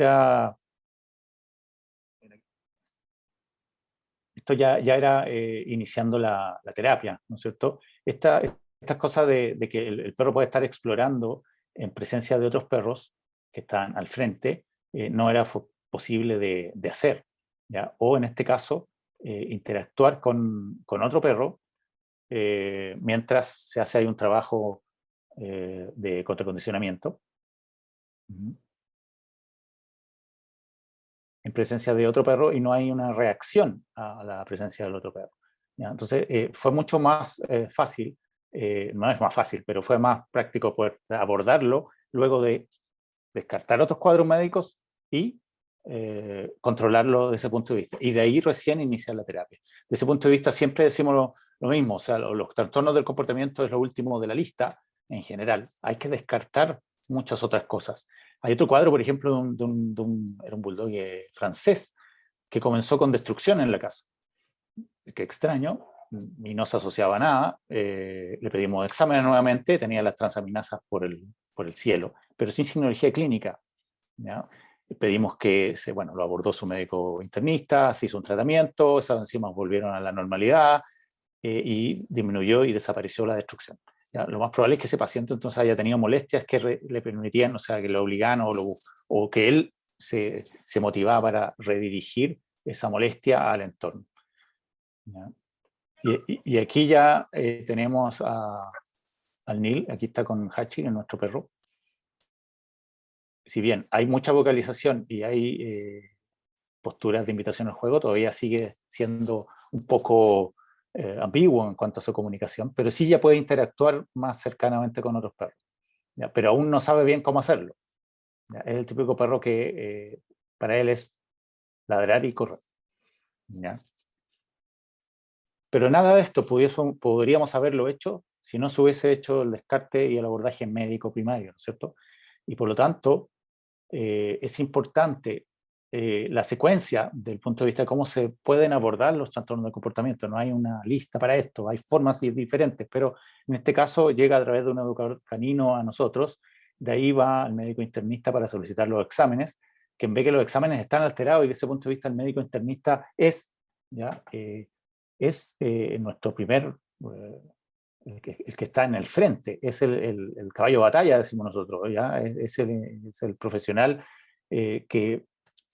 ya era iniciando la terapia, ¿no es cierto? Estas cosas de que el perro puede estar explorando en presencia de otros perros que están al frente, no era posible de hacer, ¿ya? O en este caso, interactuar con otro perro mientras se hace ahí un trabajo de contracondicionamiento. En presencia de otro perro y no hay una reacción a la presencia del otro perro, ¿ya? Entonces fue mucho más fácil, no es más fácil, pero fue más práctico poder abordarlo luego de descartar otros cuadros médicos y controlarlo desde ese punto de vista. Y de ahí recién iniciar la terapia. Desde ese punto de vista siempre decimos lo mismo, o sea, los trastornos del comportamiento es lo último de la lista en general. Hay que descartar muchas otras cosas. Hay otro cuadro, por ejemplo, era un bulldog francés que comenzó con destrucción en la casa. Qué extraño, y no se asociaba a nada. Le pedimos exámenes nuevamente, tenía las transaminasas por el cielo, pero sin signología clínica, ¿ya? Pedimos que, lo abordó su médico internista, se hizo un tratamiento, esas enzimas volvieron a la normalidad y disminuyó y desapareció la destrucción. ¿Ya? Lo más probable es que ese paciente entonces haya tenido molestias que le permitían, o sea, que lo obligaban o que él se motivaba para redirigir esa molestia al entorno. ¿Ya? Y aquí ya tenemos al Neil, aquí está con Hachi, nuestro perro. Si bien hay mucha vocalización y hay posturas de invitación al juego, todavía sigue siendo un poco ambiguo en cuanto a su comunicación, pero sí ya puede interactuar más cercanamente con otros perros, ¿ya? Pero aún no sabe bien cómo hacerlo, ¿ya? Es el típico perro que para él es ladrar y correr, ¿ya? Pero nada de esto podríamos haberlo hecho si no se hubiese hecho el descarte y el abordaje médico primario, ¿no es cierto? Y por lo tanto, es importante la secuencia del punto de vista de cómo se pueden abordar los trastornos del comportamiento. No hay una lista para esto, hay formas diferentes, pero en este caso llega a través de un educador canino a nosotros, de ahí va al médico internista para solicitar los exámenes, que en vez que los exámenes están alterados y desde ese punto de vista el médico internista ¿ya? Nuestro primer... el que está en el frente, es el caballo de batalla, decimos nosotros, ¿ya? Es el profesional que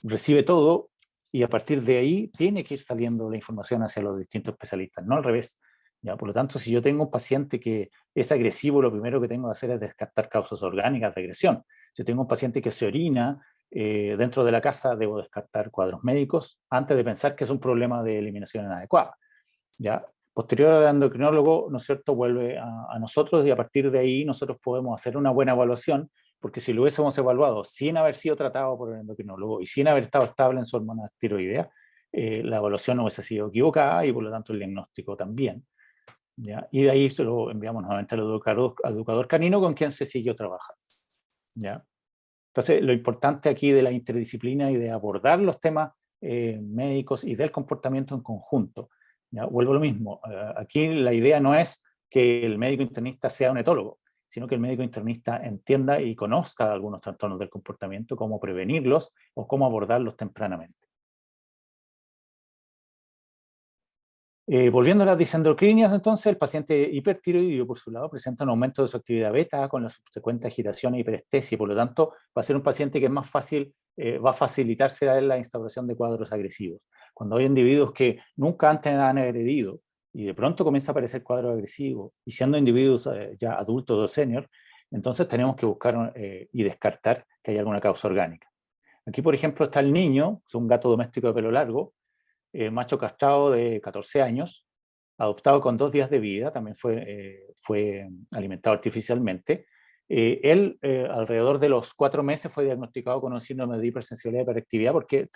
recibe todo y a partir de ahí tiene que ir saliendo la información hacia los distintos especialistas, no al revés, ¿ya? Por lo tanto, si yo tengo un paciente que es agresivo, lo primero que tengo que hacer es descartar causas orgánicas de agresión. Si tengo un paciente que se orina dentro de la casa, debo descartar cuadros médicos antes de pensar que es un problema de eliminación inadecuada, ¿ya? Posterior al endocrinólogo, ¿no es cierto?, vuelve a nosotros y a partir de ahí nosotros podemos hacer una buena evaluación, porque si lo hubiésemos evaluado sin haber sido tratado por el endocrinólogo y sin haber estado estable en su hormona tiroidea, la evaluación no hubiese sido equivocada y por lo tanto el diagnóstico también, ¿ya? Y de ahí se lo enviamos nuevamente al educador canino con quien se siguió trabajando, ¿ya? Entonces, lo importante aquí de la interdisciplina y de abordar los temas médicos y del comportamiento en conjunto. ¿Ya? Vuelvo a lo mismo, aquí la idea no es que el médico internista sea un etólogo, sino que el médico internista entienda y conozca algunos trastornos del comportamiento, cómo prevenirlos o cómo abordarlos tempranamente. Volviendo a las disendocrinias, entonces, el paciente hipertiroideo, por su lado, presenta un aumento de su actividad beta con la subsecuente agitación e hiperestesia, y por lo tanto, va a ser un paciente que es más fácil, va a facilitarse a él la instauración de cuadros agresivos. Cuando hay individuos que nunca antes han agredido y de pronto comienza a aparecer cuadros agresivos, y siendo individuos ya adultos o senior, entonces tenemos que buscar y descartar que haya alguna causa orgánica. Aquí, por ejemplo, está el niño, es un gato doméstico de pelo largo, macho castrado de 14 años, adoptado con 2 días de vida, también fue alimentado artificialmente. Él, alrededor de los 4 meses, fue diagnosticado con un síndrome de hipersensibilidad y hiperactividad porque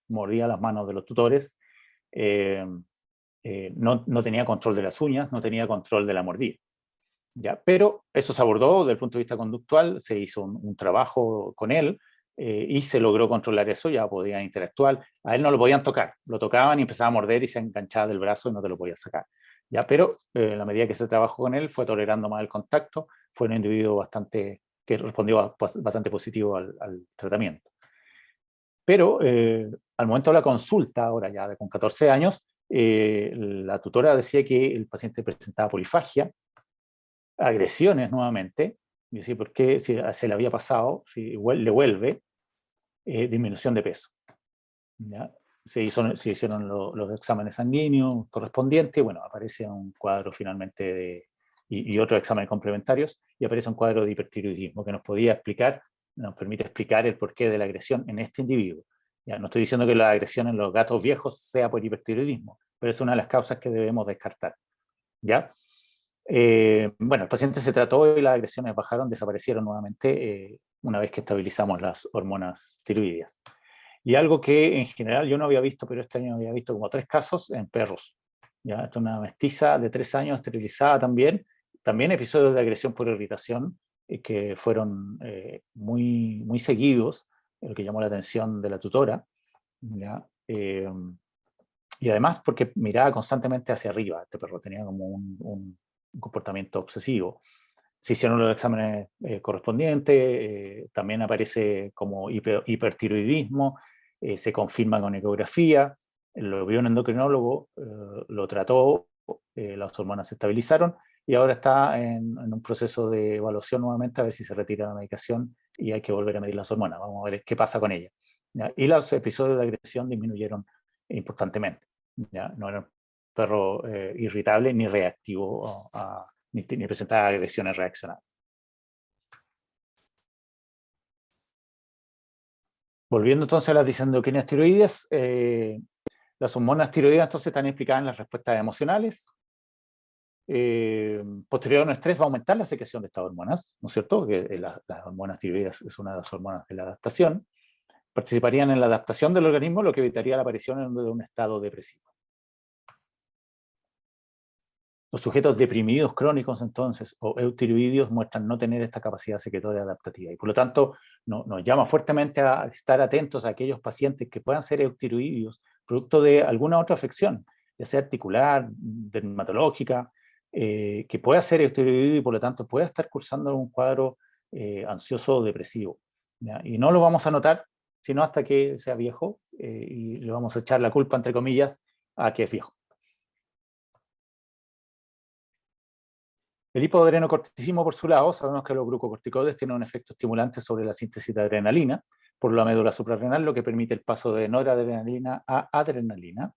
mordía las manos de los tutores, no tenía control de las uñas, no tenía control de la mordida. ¿Ya? Pero eso se abordó desde el punto de vista conductual, se hizo un trabajo con él, y se logró controlar eso, ya podían interactuar. A él no lo podían tocar, lo tocaban y empezaba a morder y se enganchaba del brazo y no te lo podía sacar. ¿Ya? Pero a la medida que se trabajó con él, fue tolerando más el contacto, fue un individuo que respondió bastante positivo al tratamiento. Pero al momento de la consulta, ahora ya con 14 años, la tutora decía que el paciente presentaba polifagia, agresiones nuevamente, y decía, ¿por qué si se le había pasado? Si igual le vuelve, disminución de peso. ¿Ya? Se hicieron los exámenes sanguíneos correspondientes, bueno, aparece un cuadro finalmente y otros exámenes complementarios, y aparece un cuadro de hipertiroidismo que nos permite explicar el porqué de la agresión en este individuo. Ya, no estoy diciendo que la agresión en los gatos viejos sea por hipertiroidismo, pero es una de las causas que debemos descartar. ¿Ya? Bueno, el paciente se trató y las agresiones bajaron, desaparecieron nuevamente. una vez que estabilizamos las hormonas tiroideas. Y algo que en general yo no había visto, pero este año había visto como 3 casos en perros. ¿Ya? Esta es una mestiza de 3 años esterilizada también. También episodios de agresión por irritación que fueron muy seguidos, lo que llamó la atención de la tutora. ¿Ya? Y además porque miraba constantemente hacia arriba. Este perro tenía como un comportamiento obsesivo. Se hicieron los exámenes correspondientes, también aparece como hipertiroidismo, se confirma con ecografía, lo vio un endocrinólogo, lo trató, las hormonas se estabilizaron y ahora está en un proceso de evaluación nuevamente a ver si se retira la medicación y hay que volver a medir las hormonas. Vamos a ver qué pasa con ella. ¿Ya? Y los episodios de agresión disminuyeron importantemente. ¿Ya? No eran perro irritable ni reactivo ni presentaba agresiones reaccionarias. Volviendo entonces a las disendocrinias tiroides, las hormonas tiroides entonces están implicadas en las respuestas emocionales. Posterior a un estrés va a aumentar la secreción de estas hormonas, ¿no es cierto? Que las hormonas tiroides es una de las hormonas de la adaptación. Participarían en la adaptación del organismo, lo que evitaría la aparición de un estado depresivo. Los sujetos deprimidos crónicos, entonces, o eutiroideos, muestran no tener esta capacidad secretoria adaptativa. Y por lo tanto, nos llama fuertemente a estar atentos a aquellos pacientes que puedan ser eutiroideos, producto de alguna otra afección, ya sea articular, dermatológica, que pueda ser eutiroideo y por lo tanto pueda estar cursando un cuadro ansioso o depresivo. ¿Ya? Y no lo vamos a notar, sino hasta que sea viejo, y le vamos a echar la culpa, entre comillas, a que es viejo. El hipoadrenocorticismo, por su lado, sabemos que los glucocorticoides tienen un efecto estimulante sobre la síntesis de adrenalina por la médula suprarrenal, lo que permite el paso de noradrenalina a adrenalina.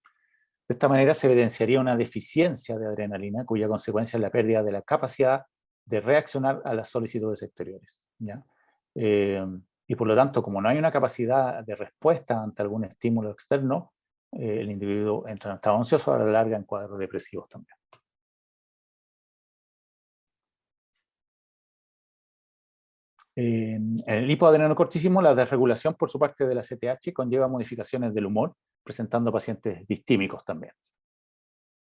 De esta manera se evidenciaría una deficiencia de adrenalina, cuya consecuencia es la pérdida de la capacidad de reaccionar a las solicitudes exteriores. ¿Ya? Y por lo tanto, como no hay una capacidad de respuesta ante algún estímulo externo, el individuo entra en estado ansioso, a la larga en cuadros depresivos también. En el hipoadrenocorticismo, la desregulación por su parte de la CTH conlleva modificaciones del humor, presentando pacientes distímicos también.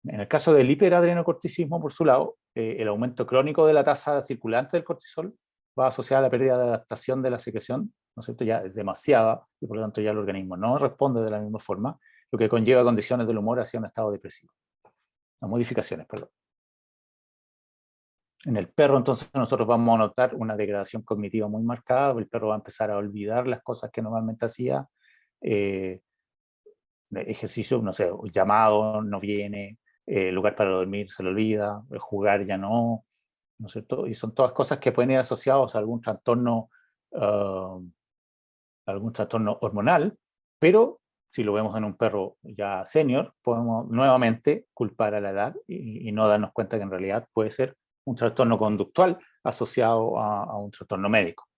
En el caso del hiperadrenocorticismo, por su lado, el aumento crónico de la tasa circulante del cortisol va asociada a la pérdida de adaptación de la secreción, ¿no es cierto? Ya es demasiada y por lo tanto ya el organismo no responde de la misma forma, lo que conlleva condiciones del humor hacia un estado depresivo. Las modificaciones, perdón. En el perro, entonces, nosotros vamos a notar una degradación cognitiva muy marcada, el perro va a empezar a olvidar las cosas que normalmente hacía, ejercicio, no sé, llamado no viene, lugar para dormir se le olvida, jugar ya no, ¿no es cierto? Y son todas cosas que pueden ir asociadas a algún trastorno hormonal, pero si lo vemos en un perro ya senior, podemos nuevamente culpar a la edad y no darnos cuenta que en realidad puede ser un trastorno conductual asociado a un trastorno médico.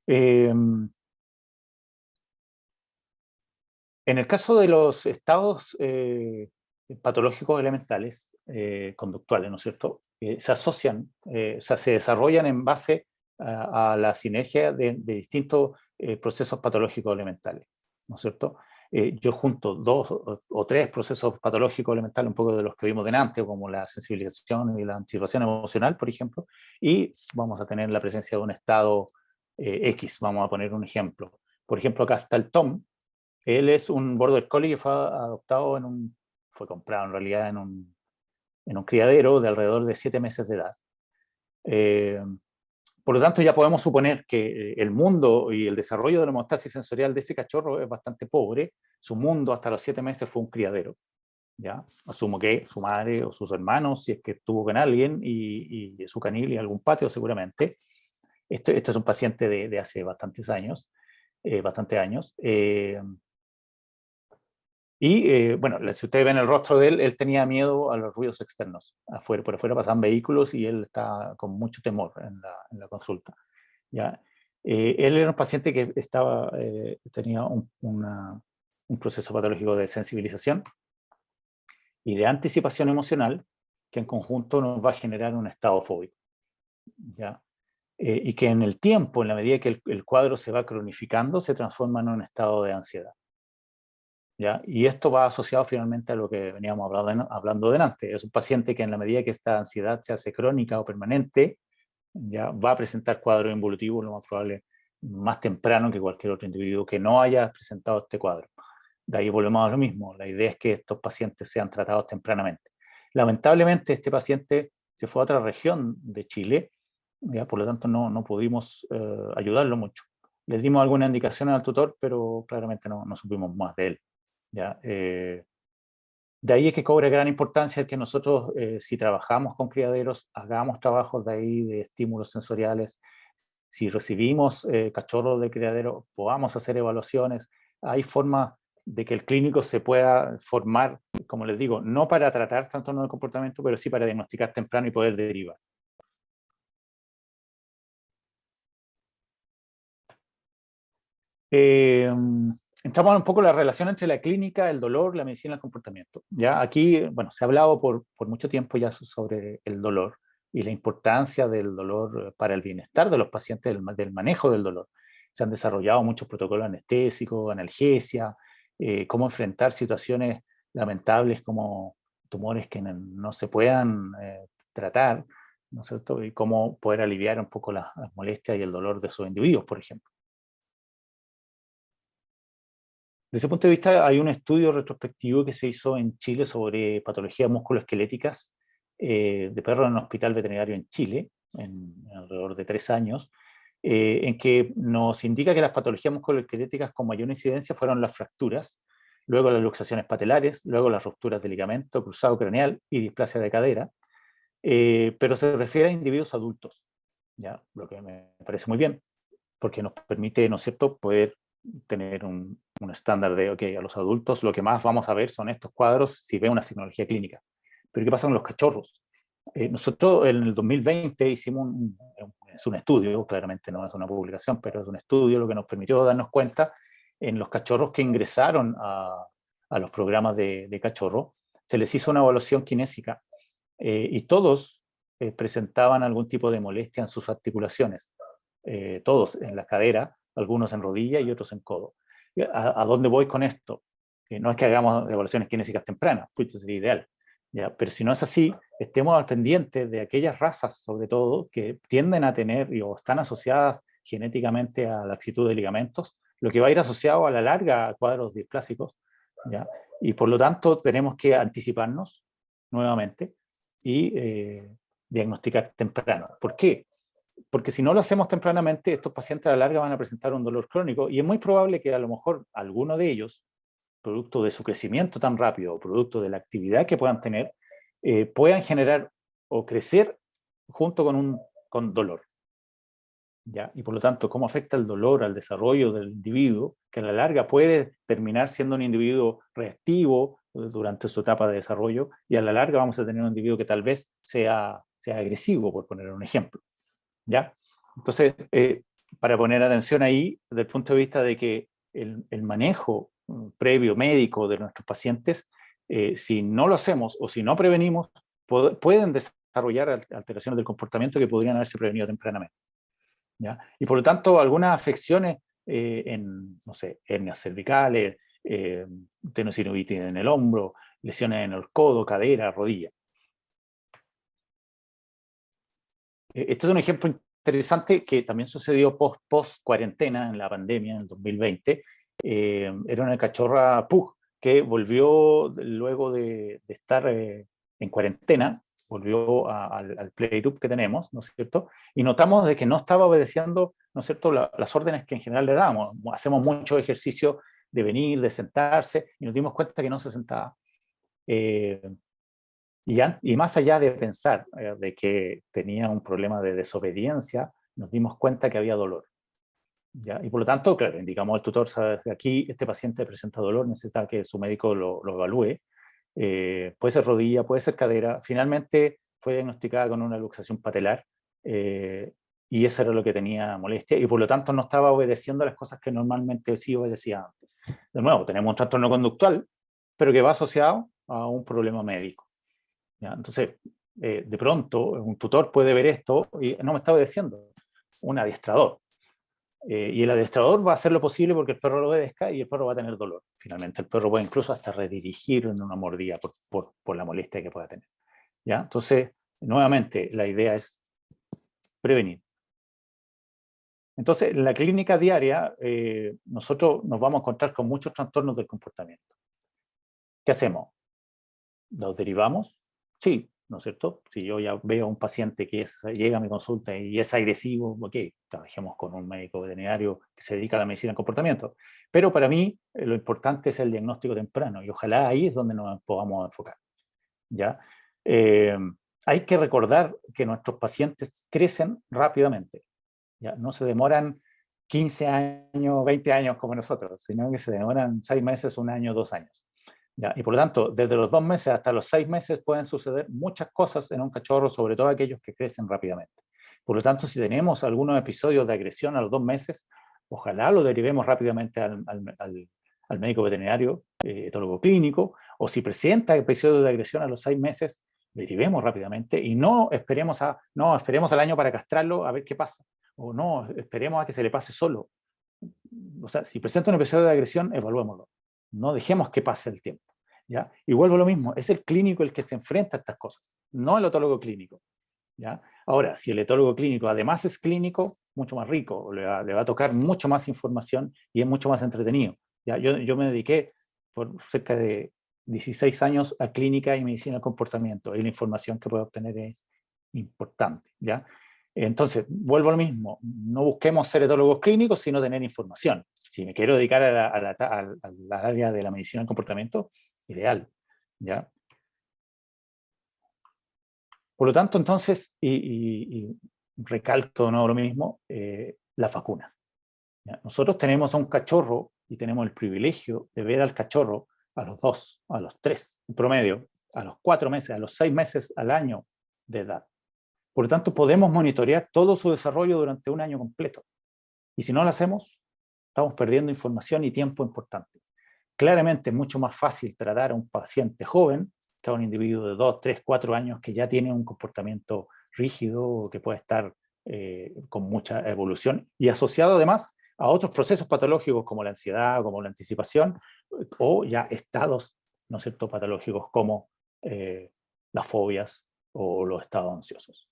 En el caso de los estados patológicos elementales, conductuales, ¿no es cierto? Se asocian, o sea, se desarrollan en base a la sinergia de distintos procesos patológicos elementales, ¿no es cierto? Yo junto 2 o 3 procesos patológicos elementales, un poco de los que vimos delante, como la sensibilización y la anticipación emocional, por ejemplo, y vamos a tener la presencia de un estado X, vamos a poner un ejemplo. Por ejemplo, acá está el Tom. Él es un border collie que fue adoptado fue comprado en realidad en un criadero de alrededor de 7 meses de edad. Por lo tanto, ya podemos suponer que el mundo y el desarrollo de la homeostasis sensorial de ese cachorro es bastante pobre. Su mundo hasta los 7 meses fue un criadero. ¿Ya? Asumo que su madre o sus hermanos, si es que estuvo con alguien, y su canil y algún patio seguramente. Esto es un paciente de hace bastantes años. Bueno, si ustedes ven el rostro de él, él tenía miedo a los ruidos externos. Por afuera pasaban vehículos y él está con mucho temor en la consulta. ¿Ya? Él era un paciente que tenía un proceso patológico de sensibilización y de anticipación emocional que en conjunto nos va a generar un estado fóbico. ¿ya? Y que en el tiempo, en la medida que el cuadro se va cronificando, se transforma en un estado de ansiedad, ¿ya? Y esto va asociado finalmente a lo que veníamos hablando delante. Es un paciente que en la medida que esta ansiedad se hace crónica o permanente, ya va a presentar cuadros involutivos, lo más probable, más temprano que cualquier otro individuo que no haya presentado este cuadro. De ahí volvemos a lo mismo. La idea es que estos pacientes sean tratados tempranamente. Lamentablemente, este paciente se fue a otra región de Chile, ¿ya? Por lo tanto no pudimos ayudarlo mucho. Les dimos alguna indicación al tutor, pero claramente no supimos más de él, ¿ya? De ahí es que cobra gran importancia el que nosotros, si trabajamos con criaderos, hagamos trabajos de ahí de estímulos sensoriales. Si recibimos cachorros de criadero, podamos hacer evaluaciones. Hay formas de que el clínico se pueda formar, como les digo, no para tratar trastorno del comportamiento, pero sí para diagnosticar temprano y poder derivar. Entramos un poco en la relación entre la clínica, el dolor, la medicina y el comportamiento. ¿Ya? Aquí, bueno, se ha hablado por mucho tiempo ya sobre el dolor y la importancia del dolor para el bienestar de los pacientes, del manejo del dolor. Se han desarrollado muchos protocolos anestésicos, analgesia, cómo enfrentar situaciones lamentables como tumores que no se puedan tratar, ¿no es cierto? Y cómo poder aliviar un poco las molestias y el dolor de esos individuos, por ejemplo. Desde ese punto de vista, hay un estudio retrospectivo que se hizo en Chile sobre patologías musculoesqueléticas de perros en un hospital veterinario en Chile, en alrededor de 3 años, en que nos indica que las patologías musculoesqueléticas con mayor incidencia fueron las fracturas, luego las luxaciones patelares, luego las rupturas de ligamento cruzado craneal y displasia de cadera, pero se refiere a individuos adultos, ¿ya? Lo que me parece muy bien, porque nos permite, ¿no es cierto?, poder tener un estándar de, ok, a los adultos lo que más vamos a ver son estos cuadros si ve una signología clínica. Pero ¿qué pasa con los cachorros? Nosotros en el 2020 hicimos es un estudio, claramente no es una publicación, pero es un estudio lo que nos permitió darnos cuenta en los cachorros que ingresaron a los programas de cachorro, se les hizo una evaluación kinésica y todos presentaban algún tipo de molestia en sus articulaciones, todos en la cadera, algunos en rodilla y otros en codo. ¿A dónde voy con esto? No es que hagamos evaluaciones kinésicas tempranas, pues eso sería ideal, ¿ya? Pero si no es así, estemos al pendiente de aquellas razas, sobre todo, que tienden a tener o están asociadas genéticamente a laxitud de ligamentos, lo que va a ir asociado a la larga a cuadros displásicos, ¿ya? Y por lo tanto tenemos que anticiparnos nuevamente y diagnosticar temprano. ¿Por qué? Porque si no lo hacemos tempranamente, estos pacientes a la larga van a presentar un dolor crónico y es muy probable que a lo mejor alguno de ellos, producto de su crecimiento tan rápido o producto de la actividad que puedan tener, puedan generar o crecer junto con dolor, ¿ya? Y por lo tanto, ¿cómo afecta el dolor al desarrollo del individuo? Que a la larga puede terminar siendo un individuo reactivo durante su etapa de desarrollo y a la larga vamos a tener un individuo que tal vez sea agresivo, por poner un ejemplo, ¿ya? Entonces, para poner atención ahí, desde el punto de vista de que el manejo previo médico de nuestros pacientes, si no lo hacemos o si no prevenimos, pueden desarrollar alteraciones del comportamiento que podrían haberse prevenido tempranamente, ¿ya? Y por lo tanto, algunas afecciones no sé, hernias cervicales, tenosynovitis en el hombro, lesiones en el codo, cadera, rodilla. Este es un ejemplo interesante que también sucedió post cuarentena en la pandemia en el 2020. Era una cachorra Pug que volvió luego de estar en cuarentena, volvió al playgroup que tenemos, ¿no es cierto? Y notamos de que no estaba obedeciendo, ¿no es cierto?, las órdenes que en general le damos. Hacemos mucho ejercicio de venir, de sentarse, y nos dimos cuenta que no se sentaba. Y más allá de pensar de que tenía un problema de desobediencia, nos dimos cuenta que había dolor, ¿ya? Y por lo tanto, claro, indicamos al tutor, ¿sabes? Aquí este paciente presenta dolor, necesita que su médico lo evalúe. Puede ser rodilla, puede ser cadera. Finalmente fue diagnosticada con una luxación patelar y eso era lo que tenía molestia y por lo tanto no estaba obedeciendo las cosas que normalmente sí obedecía antes. De nuevo, tenemos un trastorno conductual, pero que va asociado a un problema médico, ¿ya? Entonces, de pronto un tutor puede ver esto y no me está obedeciendo, un adiestrador. Y el adiestrador va a hacer lo posible porque el perro lo obedezca y el perro va a tener dolor. Finalmente el perro puede incluso hasta redirigir en una mordida por la molestia que pueda tener. ¿Ya? Entonces, nuevamente, la idea es prevenir. Entonces, en la clínica diaria, nosotros nos vamos a encontrar con muchos trastornos del comportamiento. ¿Qué hacemos? ¿Los derivamos? Sí, ¿no es cierto? Si yo ya veo a un paciente que llega a mi consulta y es agresivo, ok, trabajemos con un médico veterinario que se dedica a la medicina del comportamiento. Pero para mí, lo importante es el diagnóstico temprano y ojalá ahí es donde nos podamos enfocar. ¿Ya? Hay que recordar que nuestros pacientes crecen rápidamente. ¿Ya? No se demoran 15 años, 20 años como nosotros, sino que se demoran 6 meses, 1 año, 2 años. ¿Ya? Y por lo tanto, desde los 2 meses hasta los 6 meses pueden suceder muchas cosas en un cachorro, sobre todo aquellos que crecen rápidamente. Por lo tanto, si tenemos algunos episodios de agresión a los 2 meses, ojalá lo derivemos rápidamente al médico veterinario, etólogo clínico, o si presenta episodios de agresión a los 6 meses, derivemos rápidamente y no esperemos al año para castrarlo a ver qué pasa, o no esperemos a que se le pase solo. O sea, si presenta un episodio de agresión, evaluémoslo. No dejemos que pase el tiempo. ¿Ya? Y vuelvo a lo mismo, es el clínico el que se enfrenta a estas cosas, no el etólogo clínico. ¿Ya? Ahora, si el etólogo clínico además es clínico, mucho más rico, le va a tocar mucho más información y es mucho más entretenido. ¿Ya? Yo me dediqué por cerca de 16 años a clínica y medicina del comportamiento y la información que puedo obtener es importante. ¿Ya? Entonces, vuelvo a lo mismo, no busquemos ser etólogos clínicos, sino tener información. Si me quiero dedicar a la área de la medicina del comportamiento, ideal. ¿Ya? Por lo tanto, entonces, y recalco de nuevo lo mismo, las vacunas. ¿Ya? Nosotros tenemos a un cachorro y tenemos el privilegio de ver al cachorro a los 2, a los 3, en promedio, a los 4 meses, a los 6 meses al año de edad. Por lo tanto, podemos monitorear todo su desarrollo durante un año completo. Y si no lo hacemos, estamos perdiendo información y tiempo importante. Claramente es mucho más fácil tratar a un paciente joven que a un individuo de 2, 3, 4 años que ya tiene un comportamiento rígido, que puede estar con mucha evolución y asociado además a otros procesos patológicos como la ansiedad, como la anticipación, o ya estados, ¿no es cierto?, patológicos como las fobias o los estados ansiosos.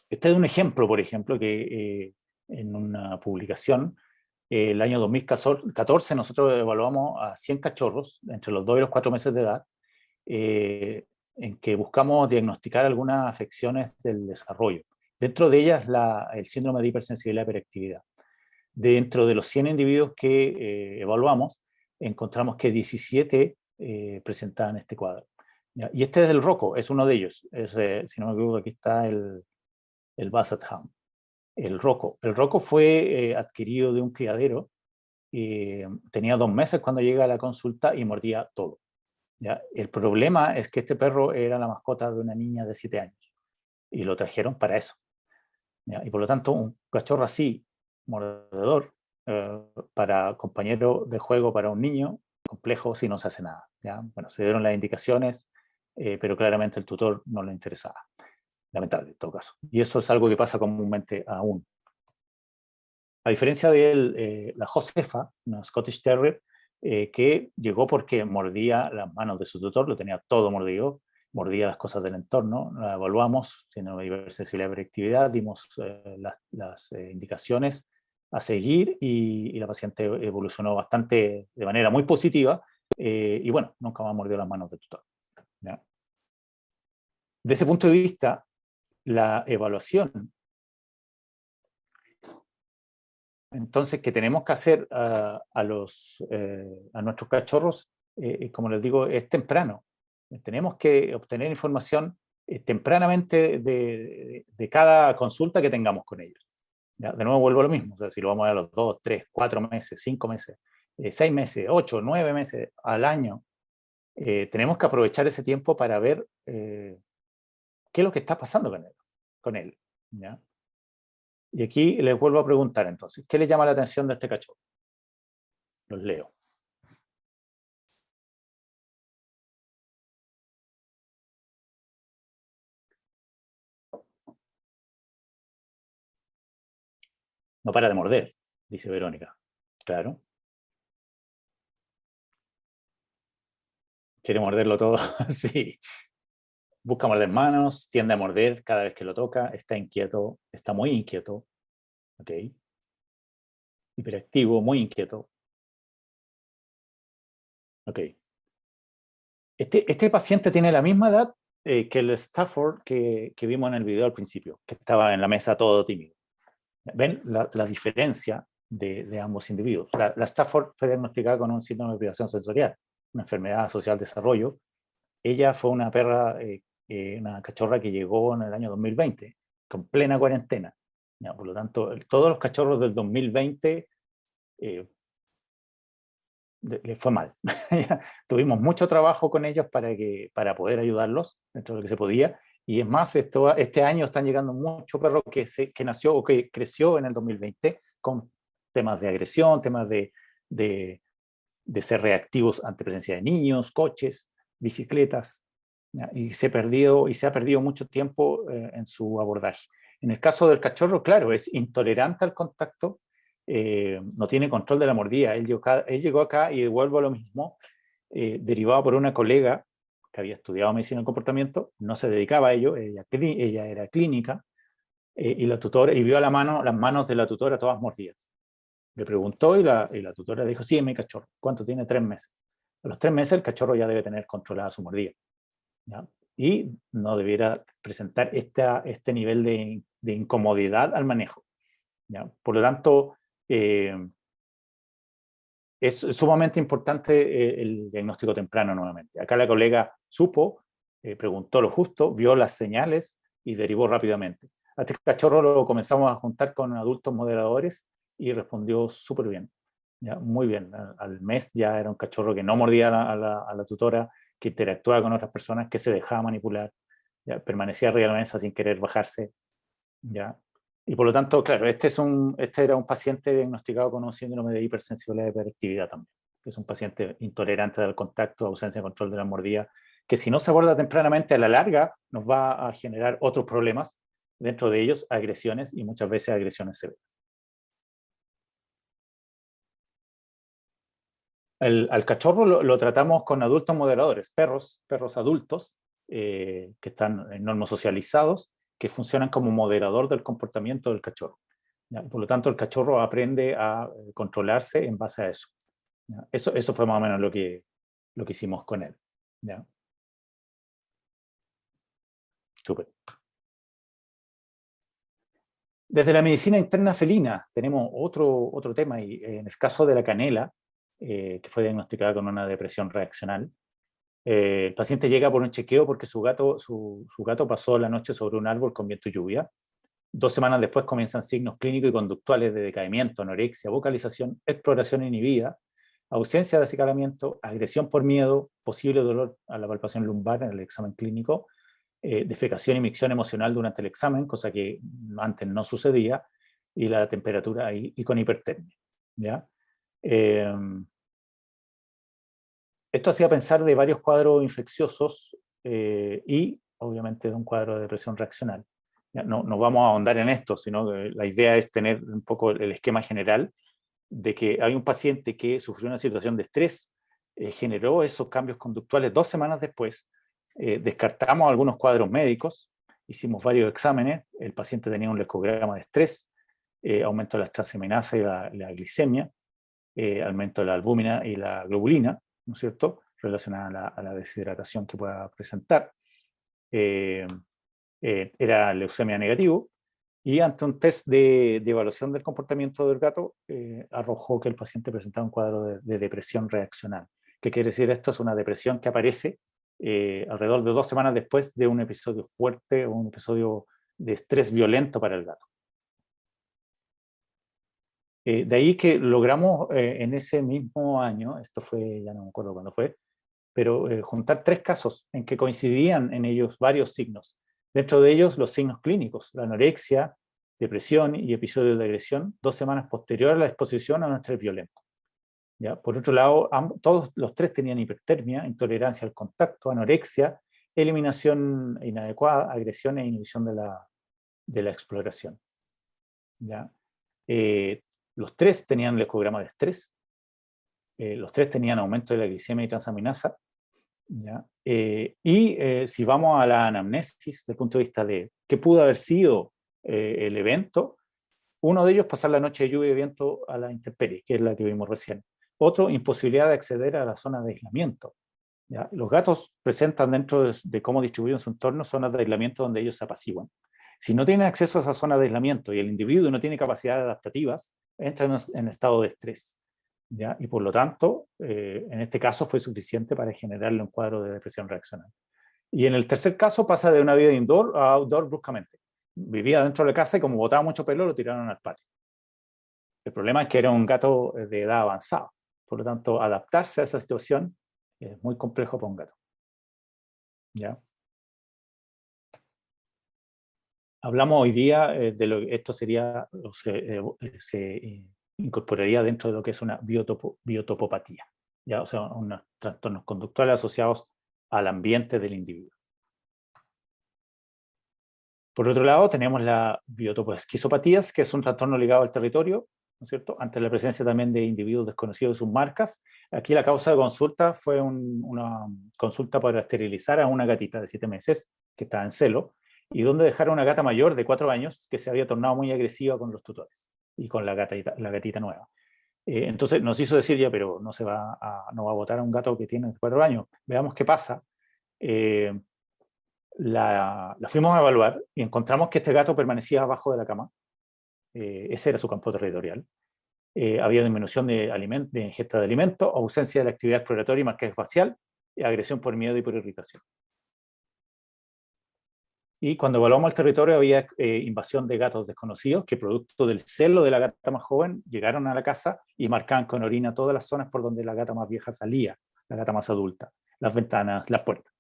Este es un ejemplo, por ejemplo, que en una publicación, el año 2014 nosotros evaluamos a 100 cachorros entre los 2 y los 4 meses de edad, en que buscamos diagnosticar algunas afecciones del desarrollo. Dentro de ellas el síndrome de hipersensibilidad e hiperactividad. Dentro de los 100 individuos que evaluamos, encontramos que 17 presentaban este cuadro. ¿Ya? Y este es el ROCO, es uno de ellos. Si no me equivoco, aquí está el Basset Hound. El Rocco fue adquirido de un criadero, tenía 2 meses cuando llega a la consulta y mordía todo. ¿Ya? El problema es que este perro era la mascota de una niña de 7 años y lo trajeron para eso. ¿Ya? Y por lo tanto, un cachorro así, mordedor, para compañero de juego para un niño, complejo si no se hace nada. ¿Ya? Bueno, se dieron las indicaciones, pero claramente el tutor no le interesaba. Lamentable en todo caso. Y eso es algo que pasa comúnmente aún. A diferencia de la Josefa, una Scottish Terrier, que llegó porque mordía las manos de su tutor, lo tenía todo mordido, mordía las cosas del entorno, la evaluamos, síndrome de hipersensibilidad y hiperactividad, dimos las indicaciones a seguir y la paciente evolucionó bastante de manera muy positiva y bueno, nunca más mordió las manos del tutor. ¿Ya? De ese punto de vista, la evaluación entonces que tenemos que hacer a nuestros cachorros, como les digo, es temprano. Tenemos que obtener información tempranamente de cada consulta que tengamos con ellos. ¿Ya? De nuevo vuelvo a lo mismo, o sea, si lo vamos a ver a los 2, 3, 4 meses, 5 meses, 6 meses, 8, 9 meses al año, tenemos que aprovechar ese tiempo para ver qué es lo que está pasando con él. ¿Ya? Y aquí les vuelvo a preguntar entonces, ¿qué le llama la atención de este cachorro? Los leo. No para de morder, dice Verónica. Claro. Quiere morderlo todo, sí. Busca morder manos, tiende a morder cada vez que lo toca, está inquieto, está muy inquieto. Ok. Hiperactivo, muy inquieto. Ok. Este paciente tiene la misma edad que el Stafford que vimos en el video al principio, que estaba en la mesa todo tímido. ¿Ven la diferencia de ambos individuos? La Stafford fue diagnosticada con un síndrome de privación sensorial, una enfermedad asociada al desarrollo. Ella fue una perra, una cachorra que llegó en el año 2020, con plena cuarentena. Ya, por lo tanto, todos los cachorros del 2020 les fue mal. Tuvimos mucho trabajo con ellos para poder ayudarlos dentro de lo que se podía. Y es más, este año están llegando muchos perros que nació o que creció en el 2020 con temas de agresión, temas de ser reactivos ante presencia de niños, coches, bicicletas, ¿ya? Y se ha perdido mucho tiempo en su abordaje. En el caso del cachorro, claro, es intolerante al contacto, no tiene control de la mordida. Él llegó acá y vuelvo a lo mismo, derivado por una colega que había estudiado medicina del comportamiento, no se dedicaba a ello, ella era clínica, y la tutora, y vio las manos de la tutora todas mordidas. Le preguntó y la tutora dijo, sí, es mi cachorro. ¿Cuánto tiene? 3 meses. A los 3 meses el cachorro ya debe tener controlada su mordida, ¿ya? Y no debiera presentar este nivel de incomodidad al manejo, ¿ya? Por lo tanto, es sumamente importante el diagnóstico temprano nuevamente. Acá la colega supo, preguntó lo justo, vio las señales y derivó rápidamente. A este cachorro lo comenzamos a juntar con adultos moderadores y respondió súper bien, ¿ya? Muy bien. Al mes ya era un cachorro que no mordía a la tutora, que interactuaba con otras personas, que se dejaba manipular, ¿ya? Permanecía arriba de la mesa sin querer bajarse, ¿ya? Y por lo tanto, claro, este era un paciente diagnosticado con un síndrome de hipersensibilidad de hiperactividad también, que es un paciente intolerante al contacto, ausencia de control de la mordida, que si no se aborda tempranamente a la larga nos va a generar otros problemas, dentro de ellos agresiones y muchas veces agresiones severas. Al cachorro lo tratamos con adultos moderadores, perros adultos, que están normosocializados, que funcionan como moderador del comportamiento del cachorro, ¿ya? Por lo tanto, el cachorro aprende a controlarse en base a eso, ¿ya? Eso fue más o menos lo que hicimos con él, ¿ya? Súper. Desde la medicina interna felina tenemos otro tema, y en el caso de la canela, que fue diagnosticada con una depresión reaccional, el paciente llega por un chequeo porque su gato pasó la noche sobre un árbol con viento y lluvia. 2 semanas después comienzan signos clínicos y conductuales de decaimiento, anorexia, vocalización, exploración inhibida, ausencia de acicalamiento, agresión por miedo, posible dolor a la palpación lumbar en el examen clínico, defecación y micción emocional durante el examen, cosa que antes no sucedía, y la temperatura y con hipertermia, ¿ya? Eh, Esto hacía pensar de varios cuadros infecciosos y obviamente de un cuadro de depresión reaccional. Ya, no vamos a ahondar en esto, sino que la idea es tener un poco el esquema general de que hay un paciente que sufrió una situación de estrés, generó esos cambios conductuales 2 semanas después, descartamos algunos cuadros médicos, hicimos varios exámenes, el paciente tenía un ecograma de estrés, aumento de la transaminasa y la glicemia, aumento de la albúmina y la globulina, ¿no es cierto?, relacionada a la deshidratación que pueda presentar. Era leucemia negativo, y ante un test de evaluación del comportamiento del gato, arrojó que el paciente presentaba un cuadro de depresión reaccional. ¿Qué quiere decir esto? Es una depresión que aparece alrededor de 2 semanas después de un episodio fuerte o un episodio de estrés violento para el gato. De ahí que logramos en ese mismo año, esto fue, ya no me acuerdo cuándo fue, pero juntar 3 casos en que coincidían en ellos varios signos. Dentro de ellos los signos clínicos, la anorexia, depresión y episodios de agresión 2 semanas posterior a la exposición a un estrés violento, ¿ya? Por otro lado, todos los 3 tenían hipertermia, intolerancia al contacto, anorexia, eliminación inadecuada, agresión e inhibición de la exploración, ¿ya? Los tres tenían el ecograma de estrés, los tres tenían aumento de la glicemia y transaminasa, ¿ya? Si vamos a la anamnesis, desde el punto de vista de qué pudo haber sido el evento, uno de ellos pasar la noche de lluvia y viento a la intemperie, que es la que vimos recién. Otro, imposibilidad de acceder a la zona de aislamiento. ¿Ya? Los gatos presentan dentro de cómo distribuyen su entorno zonas de aislamiento donde ellos se apaciguan. Si no tienen acceso a esa zona de aislamiento y el individuo no tiene capacidades adaptativas, entran en estado de estrés, ¿ya? Y por lo tanto, en este caso fue suficiente para generarle un cuadro de depresión reaccional. Y en el tercer caso pasa de una vida indoor a outdoor bruscamente. Vivía dentro de la casa y como botaba mucho pelo lo tiraron al patio. El problema es que era un gato de edad avanzada. Por lo tanto, adaptarse a esa situación es muy complejo para un gato. ¿Ya? Hablamos hoy día de lo que esto sería, se incorporaría dentro de lo que es una biotopopatía, ¿ya? O sea, unos trastornos conductuales asociados al ambiente del individuo. Por otro lado, tenemos la biotopoesquizopatías, que es un trastorno ligado al territorio, ¿no es cierto? Ante la presencia también de individuos desconocidos de sus marcas. Aquí la causa de consulta fue una consulta para esterilizar a una gatita de 7 meses, que estaba en celo, y donde dejar a una gata mayor de 4 años, que se había tornado muy agresiva con los tutores, y con la gatita nueva. Entonces nos hizo decir, ya, pero no va a botar a un gato que tiene 4 años. Veamos qué pasa. La fuimos a evaluar y encontramos que este gato permanecía abajo de la cama. Ese era su campo territorial. Había disminución de ingesta de alimentos, ausencia de la actividad exploratoria y marcaje facial, y agresión por miedo y por irritación. Y cuando evaluamos el territorio había invasión de gatos desconocidos que producto del celo de la gata más joven llegaron a la casa y marcaban con orina todas las zonas por donde la gata más vieja salía, la gata más adulta, las ventanas, las puertas.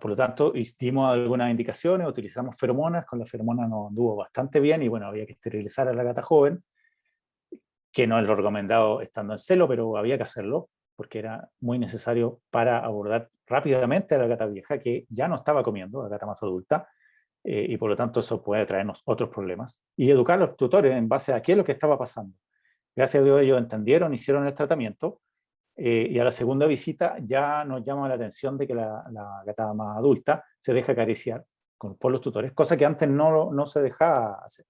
Por lo tanto, dimos algunas indicaciones, utilizamos feromonas, con las feromonas nos anduvo bastante bien y bueno, había que esterilizar a la gata joven, que no es lo recomendado estando en celo, pero había que hacerlo porque era muy necesario para abordar rápidamente a la gata vieja que ya no estaba comiendo, la gata más adulta, y por lo tanto eso puede traernos otros problemas. Y educar a los tutores en base a qué es lo que estaba pasando. Gracias a Dios ellos entendieron, hicieron el tratamiento, y a la segunda visita ya nos llama la atención de que la gata más adulta se deja acariciar por los tutores, cosa que antes no se dejaba hacer.